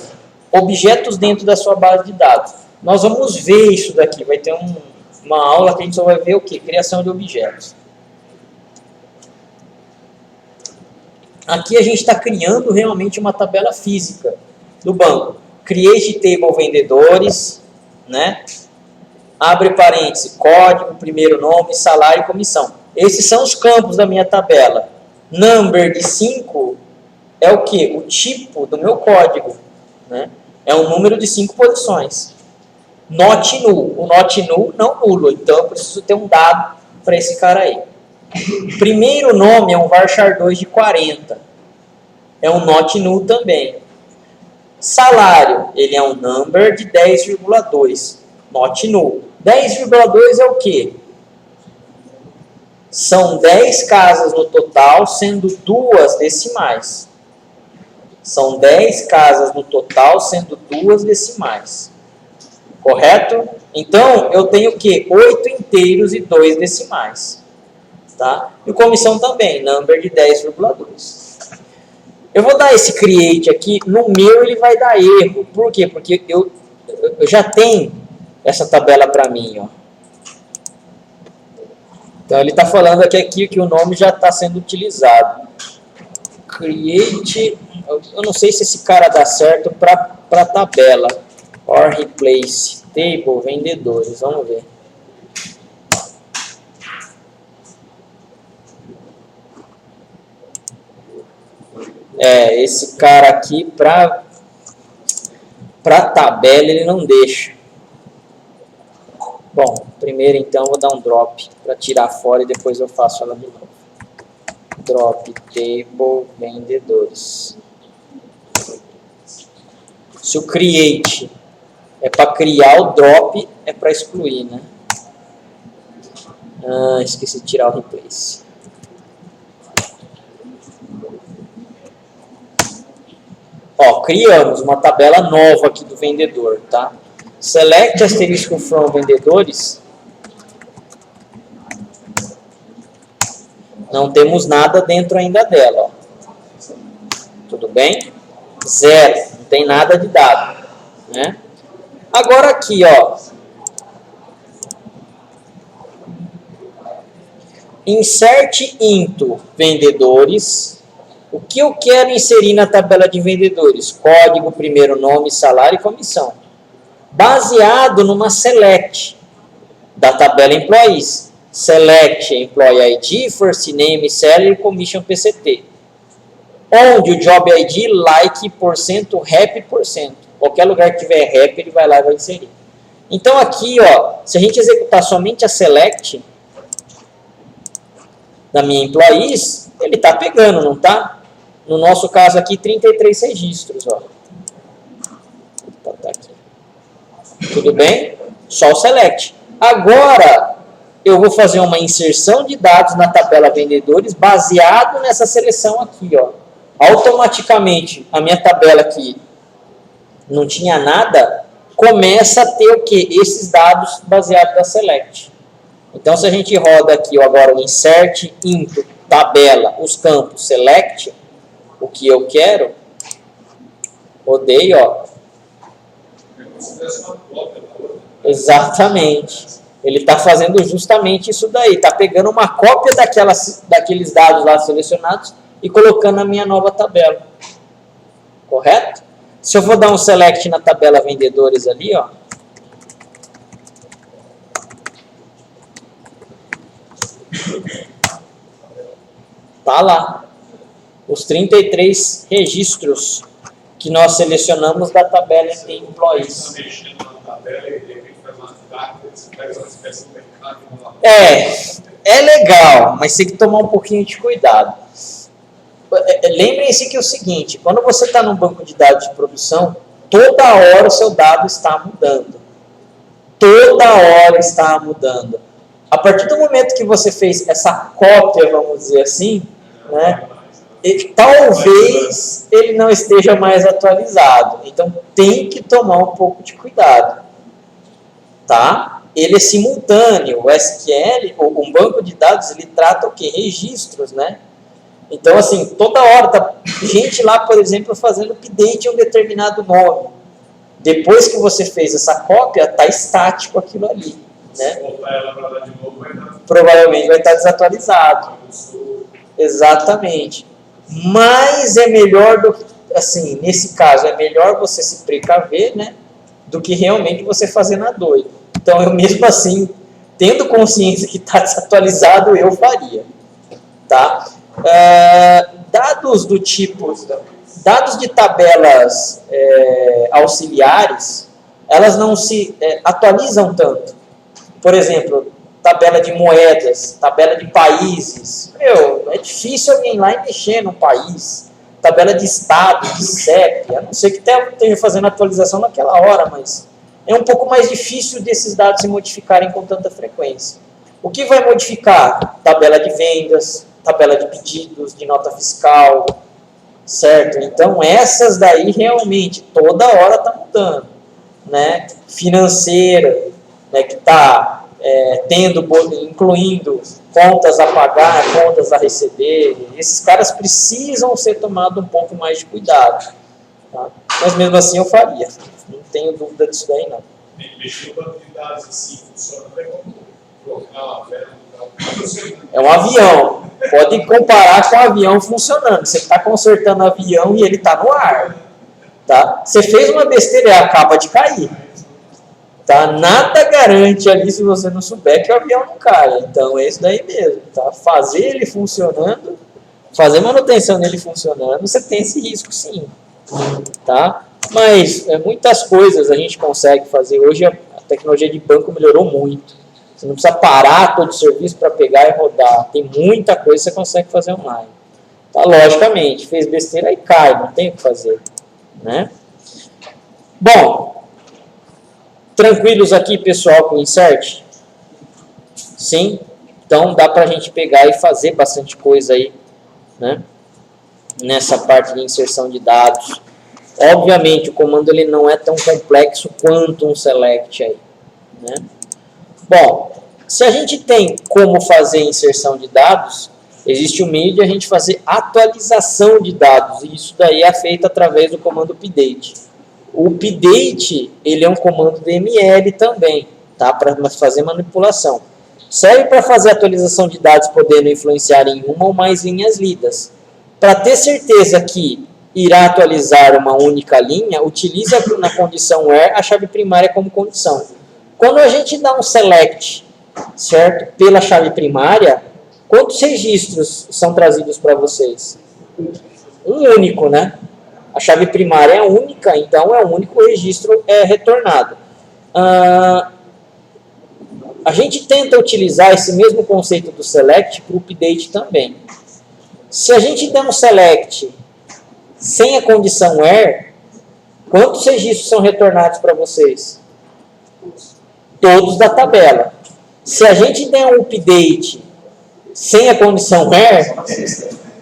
objetos dentro da sua base de dados. Nós vamos ver isso daqui. Vai ter uma aula que a gente só vai ver o quê? Criação de objetos. Aqui a gente está criando realmente uma tabela física do banco. Create table vendedores, né? Abre parênteses, código, primeiro nome, salário e comissão. Esses são os campos da minha tabela. Number de 5 é o que? O tipo do meu código. Né? É um número de 5 posições. Not null. O not null não nulo. Então eu preciso ter um dado para esse cara aí. Primeiro nome é um varchar 2 de 40. É um not null também. Salário, ele é um number de 10,2. Not null. 10,2 é o quê? São 10 casas no total, sendo 2 decimais. São 10 casas no total, sendo 2 decimais. Correto? Então, eu tenho o quê? 8 inteiros e 2 decimais. Tá? E comissão também, number de 10,2. Eu vou dar esse create aqui, no meu ele vai dar erro. Por quê? Porque eu já tenho essa tabela para mim. Ó. Então, ele está falando aqui que o nome já está sendo utilizado. Create, eu não sei se esse cara dá certo para tabela. Or replace, table, vendedores, vamos ver. Esse cara aqui para tabela ele não deixa. Bom, primeiro então eu vou dar um drop para tirar fora e depois eu faço ela de novo. Drop table vendedores. Se o create é para criar, o drop é para excluir, né? Esqueci de tirar o replace. Ó, criamos uma tabela nova aqui do vendedor, tá? Select asterisco from vendedores. Não temos nada dentro ainda dela, ó. Tudo bem? 0, não tem nada de dado, né? Agora aqui, ó. Insert into vendedores. O que eu quero inserir na tabela de vendedores? Código, primeiro nome, salário e comissão. Baseado numa select da tabela employees. Select employee ID, first name, salary, commission, PCT. Onde o job ID, like, porcento, rep, porcento. Qualquer lugar que tiver rep, ele vai lá e vai inserir. Então aqui, ó, se a gente executar somente a select da minha employees, ele está pegando, não está? No nosso caso aqui, 33 registros, ó. Tá aqui. Tudo bem? Só o select. Agora, eu vou fazer uma inserção de dados na tabela vendedores baseado nessa seleção aqui, ó. Automaticamente, a minha tabela aqui não tinha nada, começa a ter o quê? Esses dados baseados na select. Então, se a gente roda aqui, ó, agora o insert into tabela, os campos select, o que eu quero, rodei, ó. Exatamente. Ele está fazendo justamente isso daí. Está pegando uma cópia daqueles dados lá selecionados e colocando na minha nova tabela. Correto? Se eu vou dar um select na tabela vendedores ali, ó. Tá lá. Os 33 registros que nós selecionamos da tabela de employees. É legal, mas tem que tomar um pouquinho de cuidado. Lembrem-se que é o seguinte, quando você está num banco de dados de produção, toda hora o seu dado está mudando. Toda hora está mudando. A partir do momento que você fez essa cópia, vamos dizer assim, né, talvez ele não esteja mais atualizado. Então, tem que tomar um pouco de cuidado. Tá? Ele é simultâneo. O SQL, um banco de dados, ele trata o quê? Registros, né? Então, assim, toda hora tá gente lá, por exemplo, fazendo update em um determinado nome. Depois que você fez essa cópia, está estático aquilo ali, né? Provavelmente vai estar desatualizado. Exatamente. Mas é melhor, assim, nesse caso, é melhor você se precaver, né? Do que realmente você fazer na doida. Então, eu mesmo assim, tendo consciência que está desatualizado, eu faria. Tá? Dados do tipo, dados de tabelas auxiliares, elas não se atualizam tanto. Por exemplo, tabela de moedas, tabela de países. Meu, é difícil alguém lá mexer num país. Tabela de estado, de CEP, a não ser que esteja fazendo atualização naquela hora, mas é um pouco mais difícil desses dados se modificarem com tanta frequência. O que vai modificar? Tabela de vendas, tabela de pedidos, de nota fiscal, certo? Então, essas daí realmente toda hora está mudando, né? Financeira, né, que está incluindo contas a pagar, contas a receber. Esses caras precisam ser tomados um pouco mais de cuidado, tá? Mas mesmo assim eu faria, não tenho dúvida disso daí não. Mexer com atividades assim, funciona até como trocar a vela do carro. É um avião, pode comparar com um avião funcionando. Você está consertando o avião e ele está no ar, tá? Você fez uma besteira e acaba de cair. Tá? Nada garante ali, se você não souber, que o avião não caia. Então é isso daí mesmo. Tá? Fazer ele funcionando, fazer manutenção nele funcionando, você tem esse risco sim. Tá? Mas muitas coisas a gente consegue fazer. Hoje a tecnologia de banco melhorou muito. Você não precisa parar todo o serviço para pegar e rodar. Tem muita coisa que você consegue fazer online. Tá? Logicamente, fez besteira e cai, não tem o que fazer. Né? Bom, tranquilos aqui, pessoal, com o insert? Sim? Então, dá para a gente pegar e fazer bastante coisa aí, né? Nessa parte de inserção de dados. Obviamente, o comando ele não é tão complexo quanto um select aí, né? Bom, se a gente tem como fazer inserção de dados, existe o meio de a gente fazer atualização de dados, e isso daí é feito através do comando update. O update, ele é um comando DML também, tá? Para fazer manipulação. Serve para fazer atualização de dados podendo influenciar em uma ou mais linhas lidas. Para ter certeza que irá atualizar uma única linha, utiliza na condição where a chave primária como condição. Quando a gente dá um select, certo? Pela chave primária, quantos registros são trazidos para vocês? Um único, né? A chave primária é única, então é o único registro retornado. A gente tenta utilizar esse mesmo conceito do select para o update também. Se a gente der um select sem a condição where, quantos registros são retornados para vocês? Todos da tabela. Se a gente der um update sem a condição where,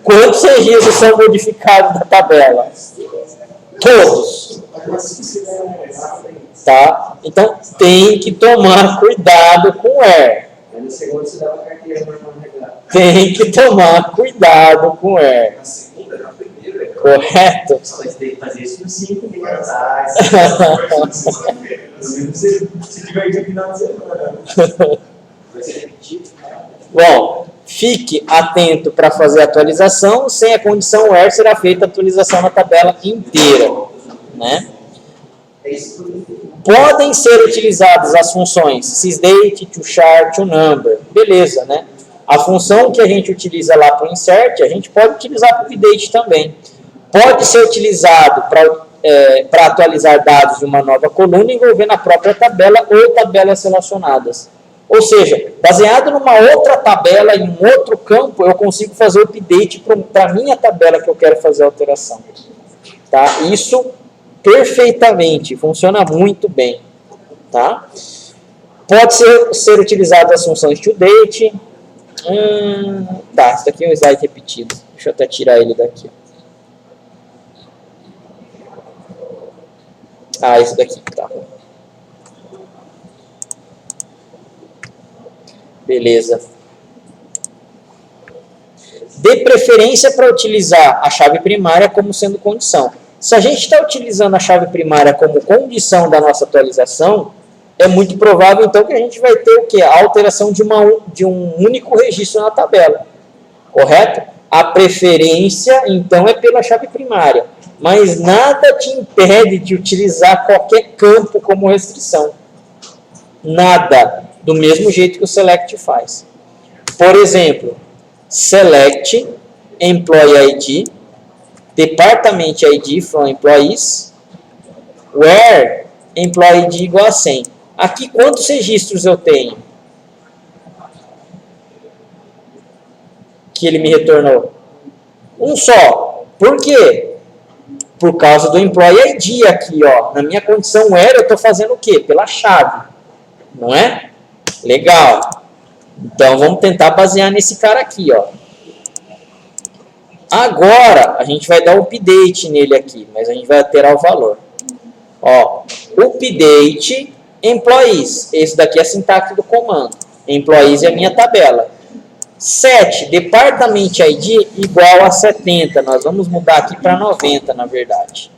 quantos registros são modificados da tabela? Todos. Tá? Então, tem que tomar cuidado com o where. Tem que tomar cuidado com o where. Correto? Fazer isso nos 5 mil atrás. Se divertir no final de semana. Vai ser repetido. Bom, fique atento para fazer a atualização. Sem a condição where será feita a atualização na tabela inteira, né? Podem ser utilizadas as funções sysdate, toChar, toNumber. Beleza, né? A função que a gente utiliza lá para o insert, a gente pode utilizar para o update também. Pode ser utilizado para atualizar dados de uma nova coluna envolvendo a própria tabela ou tabelas relacionadas. Ou seja, baseado numa outra tabela, em um outro campo, eu consigo fazer o update para a minha tabela que eu quero fazer a alteração. Tá? Isso perfeitamente, funciona muito bem. Tá? Pode ser utilizado as funções toDate. Tá, isso daqui é um slide repetido. Deixa eu até tirar ele daqui. Ah, esse daqui, tá. Beleza. Dê preferência para utilizar a chave primária como sendo condição. Se a gente está utilizando a chave primária como condição da nossa atualização, é muito provável, então, que a gente vai ter o quê? A alteração de um único registro na tabela. Correto? A preferência, então, é pela chave primária. Mas nada te impede de utilizar qualquer campo como restrição. Nada. Do mesmo jeito que o select faz. Por exemplo, select employee ID, department ID from employees, where employee ID igual a 100. Aqui, quantos registros eu tenho? que ele me retornou? Um só. Por quê? Por causa do employee ID aqui, ó. Na minha condição where, eu estou fazendo o quê? Pela chave. Não é? Legal. Então, vamos tentar basear nesse cara aqui, ó. Agora, a gente vai dar update nele aqui, mas a gente vai alterar o valor. Ó, update employees. Esse daqui é a sintaxe do comando. Employees é a minha tabela. Set, department ID igual a 70. Nós vamos mudar aqui para 90, na verdade.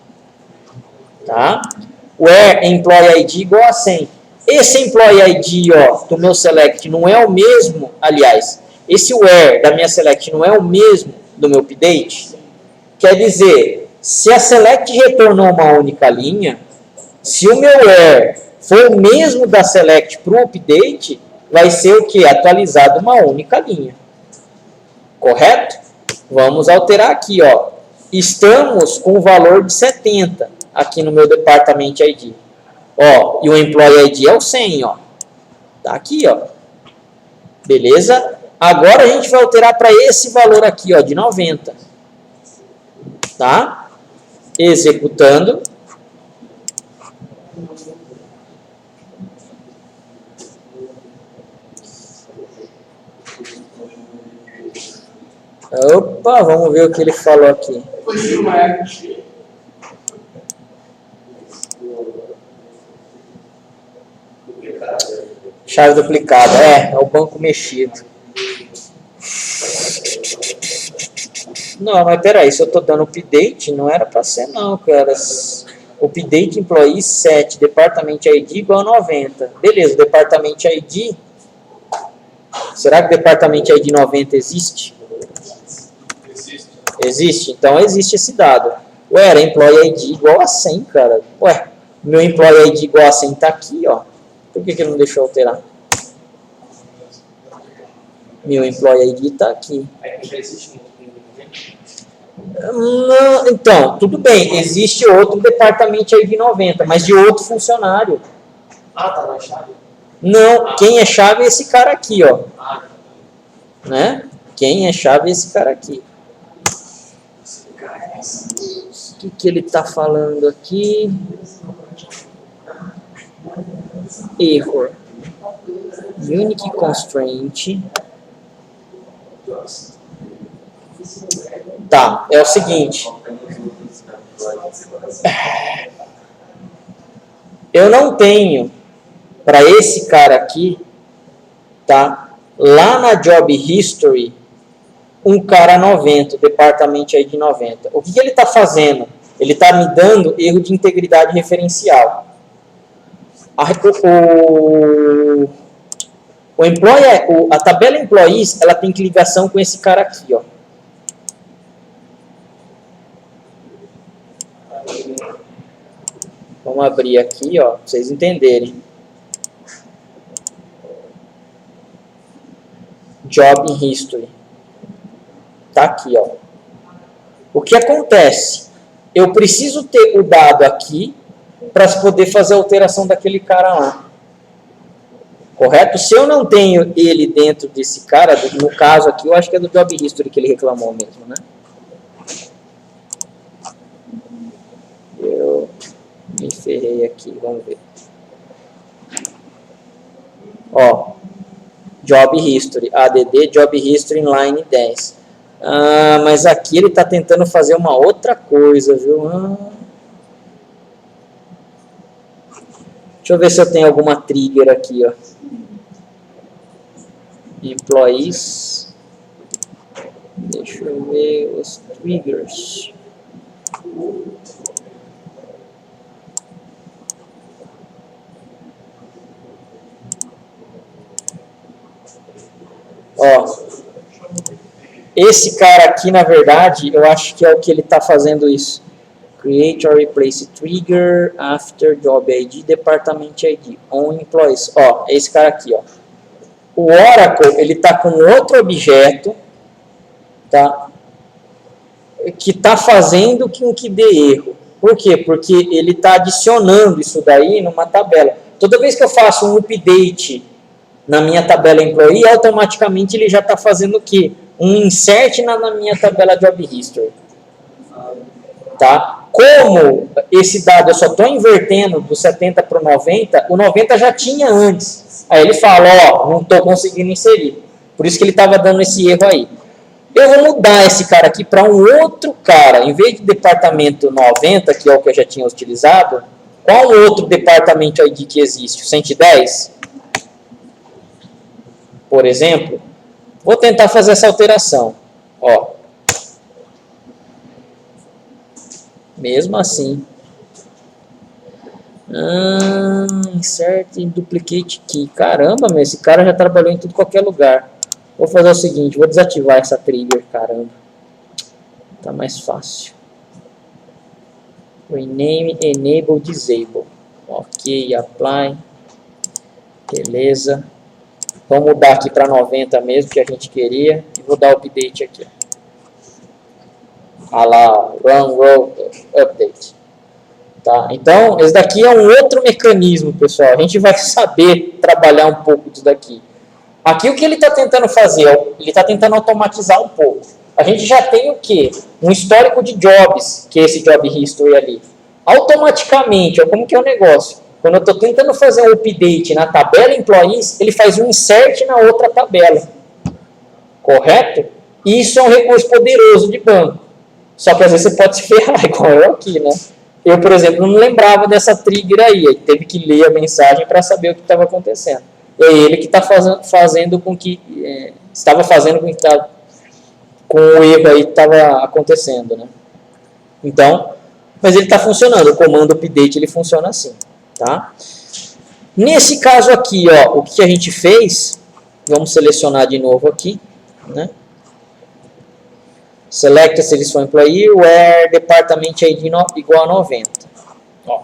Tá? Where employee ID igual a 100. Esse employee ID, ó, do meu select não é o mesmo, aliás, esse where da minha select não é o mesmo do meu update. Quer dizer, se a select retornou uma única linha, se o meu where for o mesmo da select para o update, vai ser o que? Atualizado uma única linha. Correto? Vamos alterar aqui, ó. Estamos com o valor de 70 aqui no meu department ID. Ó, e o employee ID é o 100, ó. Tá aqui, ó. Beleza? Agora a gente vai alterar para esse valor aqui, ó, de 90. Tá? Executando. Opa, vamos ver o que ele falou aqui. Chave duplicada, é o banco mexido. Não, mas peraí, se eu tô dando update, não era para ser não, cara. Update employee 7, department ID igual a 90. Beleza, department ID. Será que department ID 90 existe? Existe? Então existe esse dado. Ué, era employee ID igual a 100, cara. Ué, meu employee ID igual a 100 tá aqui, ó. Por que ele não deixou alterar? Meu employee ID tá aqui. Não, então, tudo bem. Existe outro departamento ID 90, mas de outro funcionário. Ah, tá na chave? Não, quem é chave é esse cara aqui, ó. Né? Quem é chave é esse cara aqui. O que ele tá falando aqui? Error. Unique constraint. Tá, é o seguinte. Eu não tenho para esse cara aqui, tá? Lá na Job History, um cara 90, departamento aí de 90. O que ele está fazendo? Ele está me dando erro de integridade referencial. A tabela employees, ela tem que ligação com esse cara aqui, ó. Vamos abrir aqui, ó, para vocês entenderem. Job History. Tá aqui, ó. O que acontece? Eu preciso ter o dado aqui para poder fazer a alteração daquele cara lá. Correto? Se eu não tenho ele dentro desse cara, no caso aqui, eu acho que é do Job History que ele reclamou mesmo, né? Eu me ferrei aqui, vamos ver. Ó, Job History, ADD, Job History Inline 10. Ah, mas aqui ele está tentando fazer uma outra coisa, viu? Deixa eu ver se eu tenho alguma trigger aqui, ó. Employees. Deixa eu ver os triggers. Ó. Esse cara aqui, na verdade, eu acho que é o que ele está fazendo isso. Create or replace trigger after job ID, department ID, on employees. Ó, é esse cara aqui, ó. O Oracle, ele está com outro objeto, tá? Que está fazendo com que dê erro. Por quê? Porque ele está adicionando isso daí numa tabela. Toda vez que eu faço um update na minha tabela employee, automaticamente ele já está fazendo o quê? um insert na minha tabela Job History. Tá? Como esse dado eu só estou invertendo do 70 para o 90, o 90 já tinha antes. Aí ele fala, ó, não estou conseguindo inserir. Por isso que ele estava dando esse erro aí. Eu vou mudar esse cara aqui para um outro cara. Em vez de departamento 90, que é o que eu já tinha utilizado, qual outro departamento ID que existe? O 110? Por exemplo, vou tentar fazer essa alteração. Ó. Mesmo assim. Insert in duplicate key. Caramba, meu, esse cara já trabalhou em tudo qualquer lugar. Vou fazer o seguinte, vou desativar essa trigger, caramba. Tá mais fácil. Rename, enable, disable. Ok, apply. Beleza. Vamos mudar aqui para 90 mesmo, que a gente queria. E vou dar update aqui. Ah lá, run, roll, update. Tá? Então, esse daqui é um outro mecanismo, pessoal. A gente vai saber trabalhar um pouco disso daqui. Aqui o que ele está tentando fazer? Ele está tentando automatizar um pouco. A gente já tem o quê? Um histórico de jobs, que é esse job history ali. Automaticamente, ó, como que é o negócio? Quando eu estou tentando fazer um update na tabela employees, ele faz um insert na outra tabela. Correto? E isso é um recurso poderoso de banco. Só que às vezes você pode se ferrar, igual eu aqui, né? Eu, por exemplo, não lembrava dessa trigger aí. Teve que ler a mensagem para saber o que estava acontecendo. É ele que está fazendo com que... estava fazendo com que com o erro aí que estava acontecendo, né? Então, mas ele está funcionando. O comando update, ele funciona assim, tá? Nesse caso aqui, ó, o que a gente fez... Vamos selecionar de novo aqui, né? Select a Series for Employee, where Department ID igual a 90. Ó.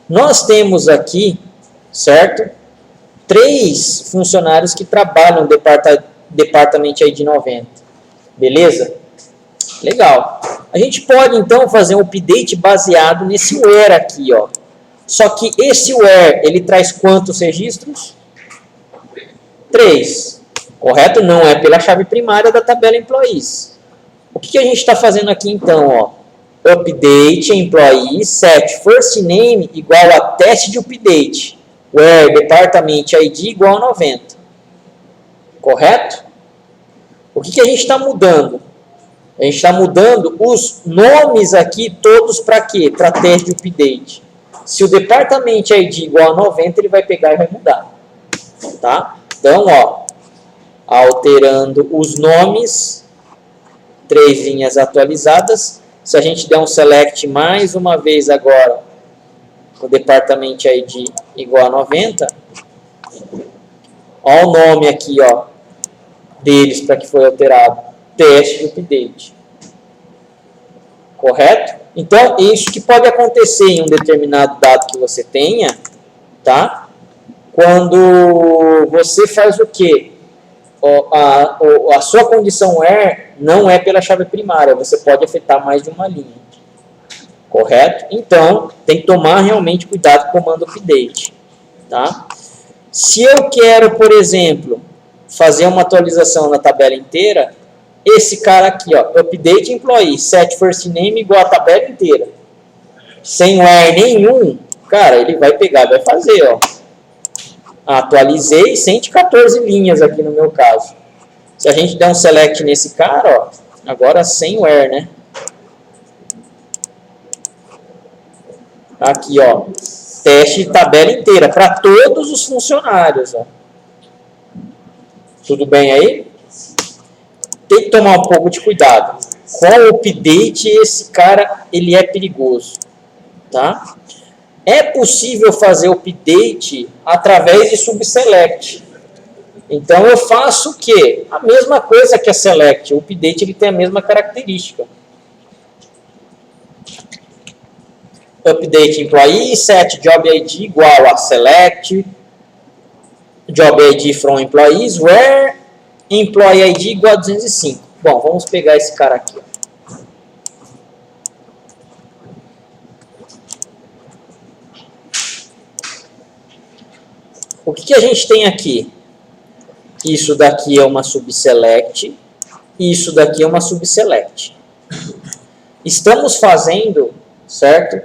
Nós temos aqui, certo? 3 funcionários que trabalham no Department ID 90. Beleza? Legal. A gente pode, então, fazer um update baseado nesse where aqui, ó. Só que esse where, ele traz quantos registros? 3. Correto? Não é pela chave primária da tabela Employees. O que a gente está fazendo aqui, então? Ó? Update Employees set first name igual a teste de update. Where Department ID igual a 90. Correto? O que a gente está mudando? A gente está mudando os nomes aqui todos para quê? Para teste de update. Se o Department ID igual a 90, ele vai pegar e vai mudar. Tá? Então, ó, alterando os nomes, 3 linhas atualizadas. Se a gente der um select mais uma vez agora, o Department ID igual a 90, ó o nome aqui, ó, deles para que foi alterado, teste de update. Correto? Então, isso que pode acontecer em um determinado dado que você tenha, tá? Quando você faz o quê? A sua condição where não é pela chave primária, você pode afetar mais de uma linha. Correto? Então, tem que tomar realmente cuidado com o comando update. Tá? Se eu quero, por exemplo, fazer uma atualização na tabela inteira, esse cara aqui, ó, update employee, set first name igual a tabela inteira. Sem where nenhum, cara, ele vai pegar, vai fazer, ó. Atualizei 114 linhas aqui no meu caso. Se a gente der um select nesse cara, ó, agora sem where, né? Aqui, ó, teste tabela inteira para todos os funcionários, ó. Tudo bem aí? Tem que tomar um pouco de cuidado. Com o update, esse cara, ele é perigoso, tá? É possível fazer update através de subselect. Então, eu faço o quê? A mesma coisa que a select. O update ele tem a mesma característica. Update employee, set job ID igual a select, job ID from employees, where employee ID igual a 205. Bom, vamos pegar esse cara aqui, ó. O que a gente tem aqui? Isso daqui é uma subselect. Isso daqui é uma subselect. Estamos fazendo, certo?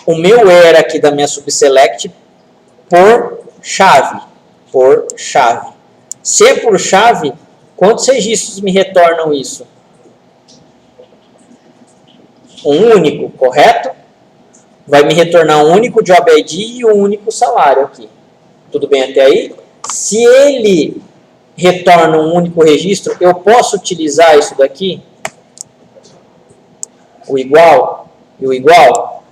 O meu where aqui da minha subselect por chave. Por chave. Se é por chave, quantos registros me retornam isso? Um único, correto? Vai me retornar um único job ID e um único salário aqui. Tudo bem até aí? Se ele retorna um único registro, eu posso utilizar isso daqui? O igual e o igual?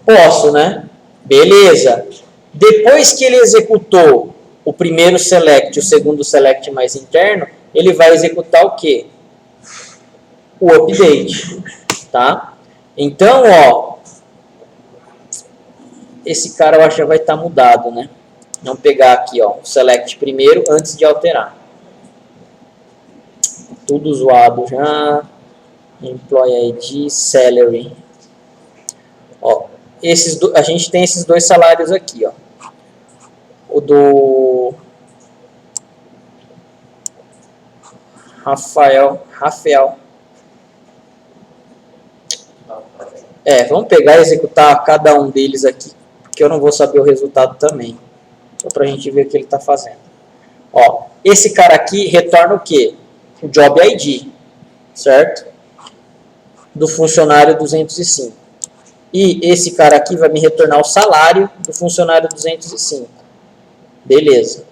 Posso, né? Beleza. Depois que ele executou o primeiro select e o segundo select mais interno, ele vai executar o quê? O update, tá? Então, ó, esse cara eu acho que já vai estar mudado, né? Vamos pegar aqui, ó, o select primeiro antes de alterar. Tudo zoado já. Employee ID, salary. Ó, a gente tem esses dois salários aqui, ó. O do Rafael. Vamos pegar e executar cada um deles aqui, porque eu não vou saber o resultado também. Só para a gente ver o que ele está fazendo. Ó, esse cara aqui retorna o quê? O Job ID, certo? Do funcionário 205. E esse cara aqui vai me retornar o salário do funcionário 205. Beleza.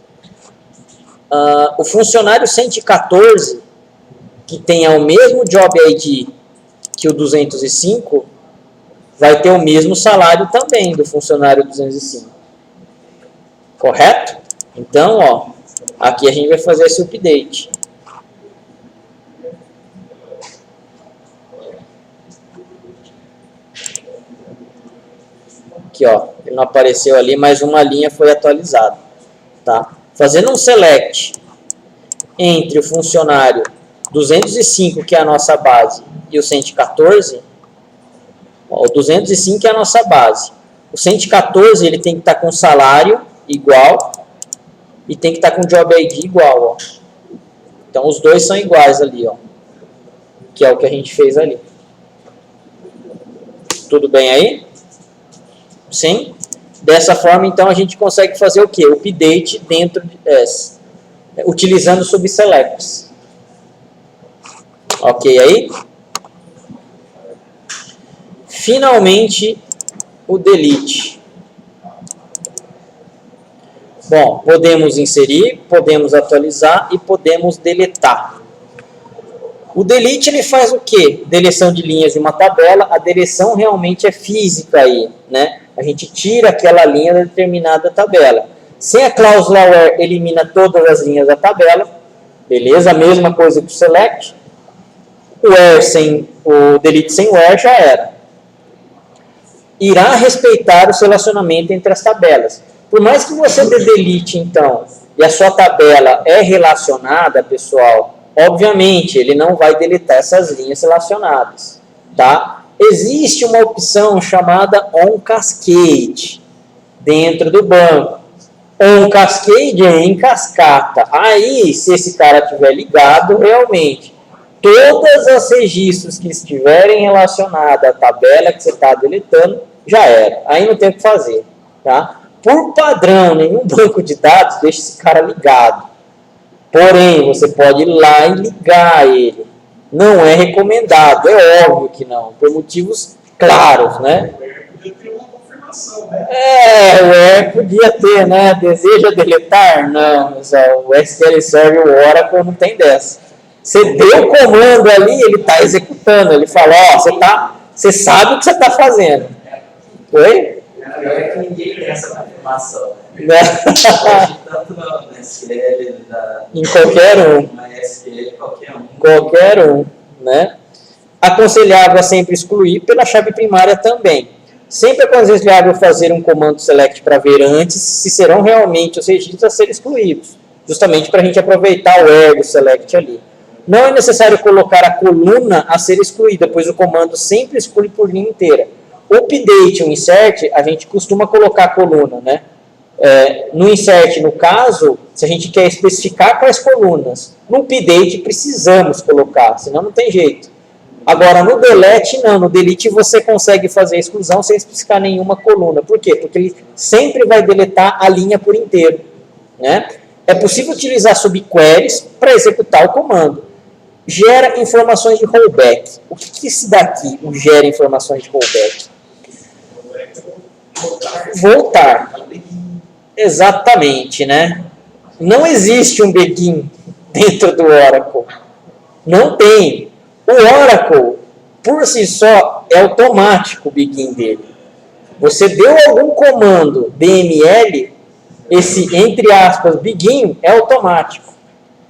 O funcionário 114, que tenha o mesmo Job ID que o 205, vai ter o mesmo salário também do funcionário 205. Correto? Então, ó, aqui a gente vai fazer esse update. Aqui, ó, ele não apareceu ali, mas uma linha foi atualizada, tá? Fazendo um select entre o funcionário 205, que é a nossa base, e o 114, ó, o 205 é a nossa base. O 114, ele tem que estar com salário igual e tem que estar com Job ID igual, ó. Então, os dois são iguais ali, ó, que é o que a gente fez ali. Tudo bem aí? Sim? Dessa forma, então, a gente consegue fazer o quê? O update dentro de utilizando subselects. Ok aí? Finalmente, o delete. Bom, podemos inserir, podemos atualizar e podemos deletar. O delete, ele faz o quê? Deleção de linhas de uma tabela. A deleção realmente é física aí, né? A gente tira aquela linha da determinada tabela. Sem a cláusula where, elimina todas as linhas da tabela. Beleza? A mesma coisa que o select. O delete sem where já era. Irá respeitar o relacionamento entre as tabelas. Por mais que você dê delete, então, e a sua tabela é relacionada, pessoal, obviamente, ele não vai deletar essas linhas relacionadas, tá? Existe uma opção chamada OnCascade dentro do banco. OnCascade é em cascata. Aí, se esse cara estiver ligado, realmente, todos os registros que estiverem relacionados à tabela que você está deletando, já era. Aí não tem o que fazer, tá? Por padrão, nenhum banco de dados deixa esse cara ligado. Porém, você pode ir lá e ligar ele. Não é recomendado, é óbvio que não, por motivos claros, né? Podia ter uma confirmação, né? O where podia ter, né? Deseja deletar? Não, o SQL Server, o Oracle não tem dessa. Você deu o comando ali, ele está executando, ele fala, ó, você sabe o que você está fazendo. Oi? Pior é que ninguém tem essa confirmação. Né? Tanto no SQL, em qualquer um. Na SQL, qualquer um. Qualquer um, né? Aconselhável a sempre excluir pela chave primária também. Sempre aconselhável fazer um comando select para ver antes se serão realmente os registros a serem excluídos. Justamente para a gente aproveitar o where do select ali. Não é necessário colocar a coluna a ser excluída, pois o comando sempre exclui por linha inteira. O update e o insert, a gente costuma colocar a coluna, né? No insert, no caso, se a gente quer especificar quais colunas, no update precisamos colocar, senão não tem jeito. Agora, no delete, não. No delete você consegue fazer a exclusão sem especificar nenhuma coluna. Por quê? Porque ele sempre vai deletar a linha por inteiro. Né? É possível utilizar subqueries para executar o comando. Gera informações de rollback. O que é esse daqui, o gera informações de rollback? Voltar. Exatamente, né? Não existe um begin dentro do Oracle. Não tem. O Oracle, por si só, é automático o begin dele. Você deu algum comando DML, esse, entre aspas, begin, é automático.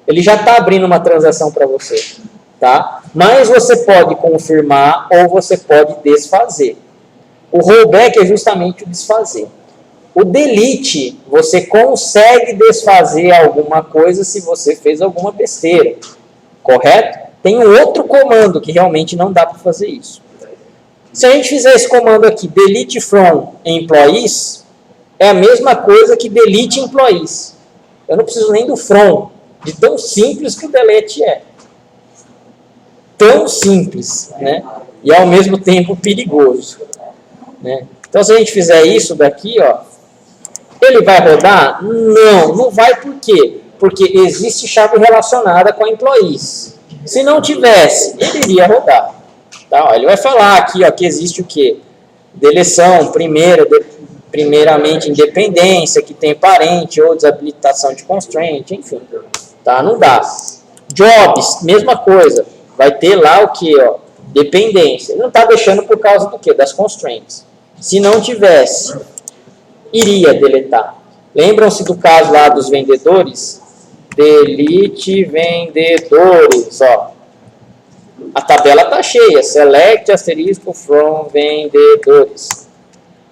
Ele já está abrindo uma transação para você. Tá? Mas você pode confirmar ou você pode desfazer. O rollback é justamente o desfazer. O delete, você consegue desfazer alguma coisa se você fez alguma besteira. Correto? Tem um outro comando que realmente não dá para fazer isso. Se a gente fizer esse comando aqui, delete from employees, é a mesma coisa que delete employees. Eu não preciso nem do from, de tão simples que o delete é. Tão simples, né? E ao mesmo tempo perigoso. Né? Então, se a gente fizer isso daqui, ó, ele vai rodar? Não, não vai. Por quê? Porque existe chave relacionada com a employees. Se não tivesse, ele iria rodar. Tá? Ó, ele vai falar aqui ó, que existe o quê? Deleção, primeiramente independência, que tem parente, ou desabilitação de constraint, enfim. Tá? Não dá. Jobs, mesma coisa. Vai ter lá o quê? Ó? Dependência. Ele não está deixando por causa do quê? Das constraints. Se não tivesse, iria deletar. Lembram-se do caso lá dos vendedores? Delete vendedores, ó. A tabela está cheia. Select asterisco from vendedores.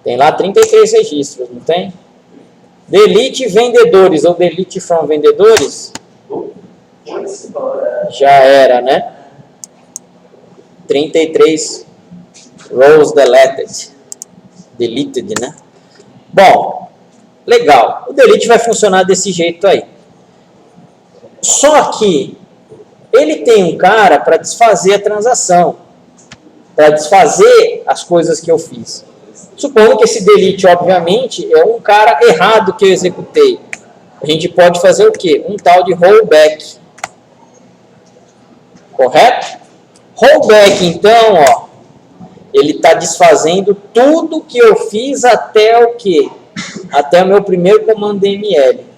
Tem lá 33 registros, não tem? Delete vendedores ou delete from vendedores. Já era, né? 33 rows deleted, né? Bom, legal. O delete vai funcionar desse jeito aí. Só que ele tem um cara para desfazer a transação, para desfazer as coisas que eu fiz. Supondo que esse delete, obviamente, é um cara errado que eu executei. A gente pode fazer o quê? Um tal de rollback. Correto? Rollback, então, ó, ele está desfazendo tudo que eu fiz até o quê? Até o meu primeiro comando DML.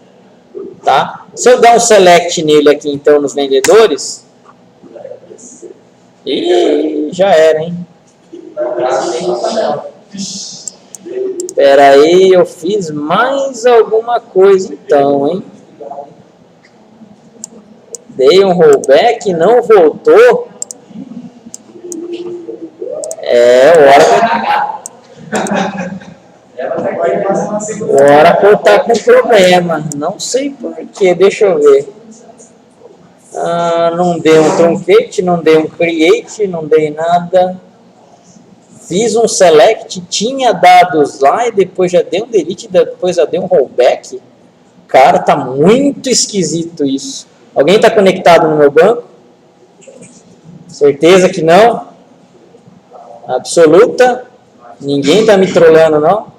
Tá? Se eu der um select nele aqui, então, nos vendedores, e já era, hein? Espera aí, eu fiz mais alguma coisa, então, hein? Dei um rollback, não voltou. O Oracle está com problema. Não sei porquê, deixa eu ver. Não dei um truncate, não dei um create, não dei nada. Fiz um select, tinha dados lá e depois já dei um delete, depois já dei um rollback. Cara, tá muito esquisito isso. Alguém está conectado no meu banco? Certeza que não? Absoluta? Ninguém está me trollando, não?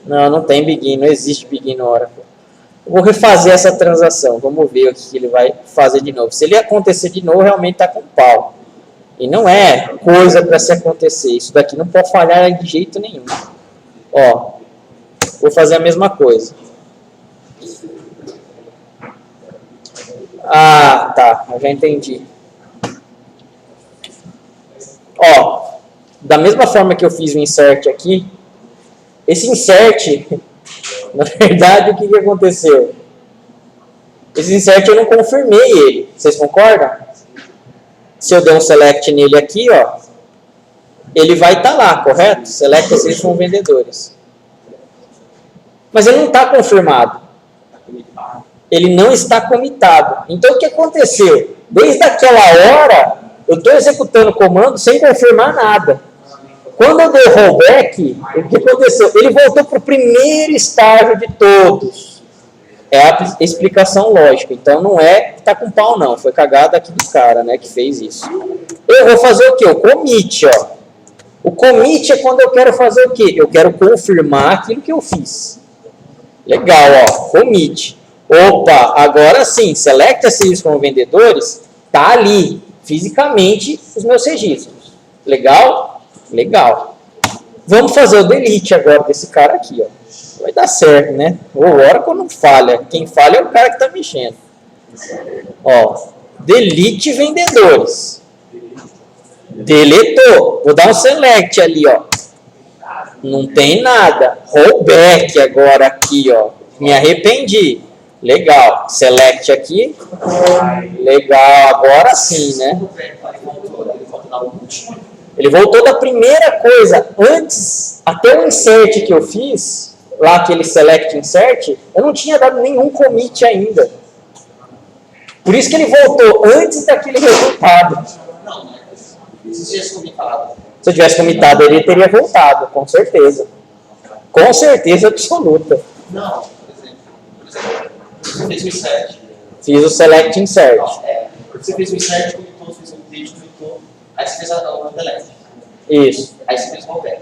Não, não tem begin, não existe begin no Oracle. Eu vou refazer essa transação, vamos ver o que ele vai fazer de novo. Se ele acontecer de novo, realmente está com pau. E não é coisa para se acontecer, isso daqui não pode falhar de jeito nenhum. Ó, vou fazer a mesma coisa. Ah, tá, eu já entendi. Ó, da mesma forma que eu fiz o insert aqui, esse insert, na verdade, o que aconteceu? Esse insert eu não confirmei ele, vocês concordam? Se eu der um select nele aqui, ó, ele vai estar lá, correto? Select esses são vendedores. Mas ele não está confirmado. Ele não está comitado. Então, o que aconteceu? Desde aquela hora, Eu estou executando o comando sem confirmar nada. Quando eu dei rollback, o que aconteceu? Ele voltou para o primeiro estágio de todos. É a explicação lógica. Então não é que tá com pau, não. Foi cagada aqui do cara, né, que fez isso. Eu vou fazer o quê? O commit, ó. O commit é quando eu quero fazer o quê? Eu quero confirmar aquilo que eu fiz. Legal, ó. Commit. Opa, agora sim, select serviços como vendedores, tá ali, fisicamente, os meus registros. Legal? Legal. Vamos fazer o delete agora desse cara aqui, ó. Vai dar certo, né? O Oracle não falha. Quem falha é o cara que tá mexendo. Ó, delete vendedores. Deletou. Vou dar um select ali, ó. Não tem nada. Rollback agora aqui, ó. Me arrependi. Legal. Select aqui. Legal. Agora sim, né? Ele voltou da primeira coisa. Antes, até o insert que eu fiz, lá aquele select insert, eu não tinha dado nenhum commit ainda. Por isso que ele voltou antes daquele resultado. Se eu tivesse comitado, ele teria voltado, com certeza. Com certeza absoluta. Não, por exemplo, você fez o insert. Fiz o select insert. Você fez o insert, comitou, fez o update, comitou, aí você fez o delete. Isso, Aí você fez o rollback.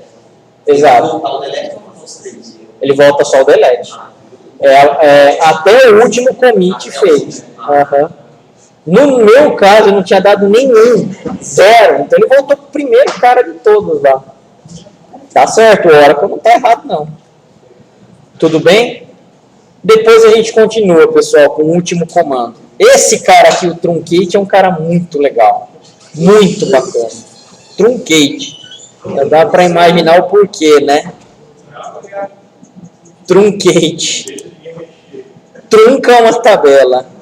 exato. Voltar o delete ou os três? Ele volta só o delete. Até o último commit fez. Aham. No meu caso, eu não tinha dado nenhum, zero. Então ele voltou pro primeiro cara de todos lá. Tá certo, o Oracle não tá errado, não. Tudo bem? Depois a gente continua, pessoal, com o último comando. Esse cara aqui, o truncate, é um cara muito legal. Muito bacana. Truncate. Já dá para imaginar o porquê, né? Truncate. Trunca uma tabela.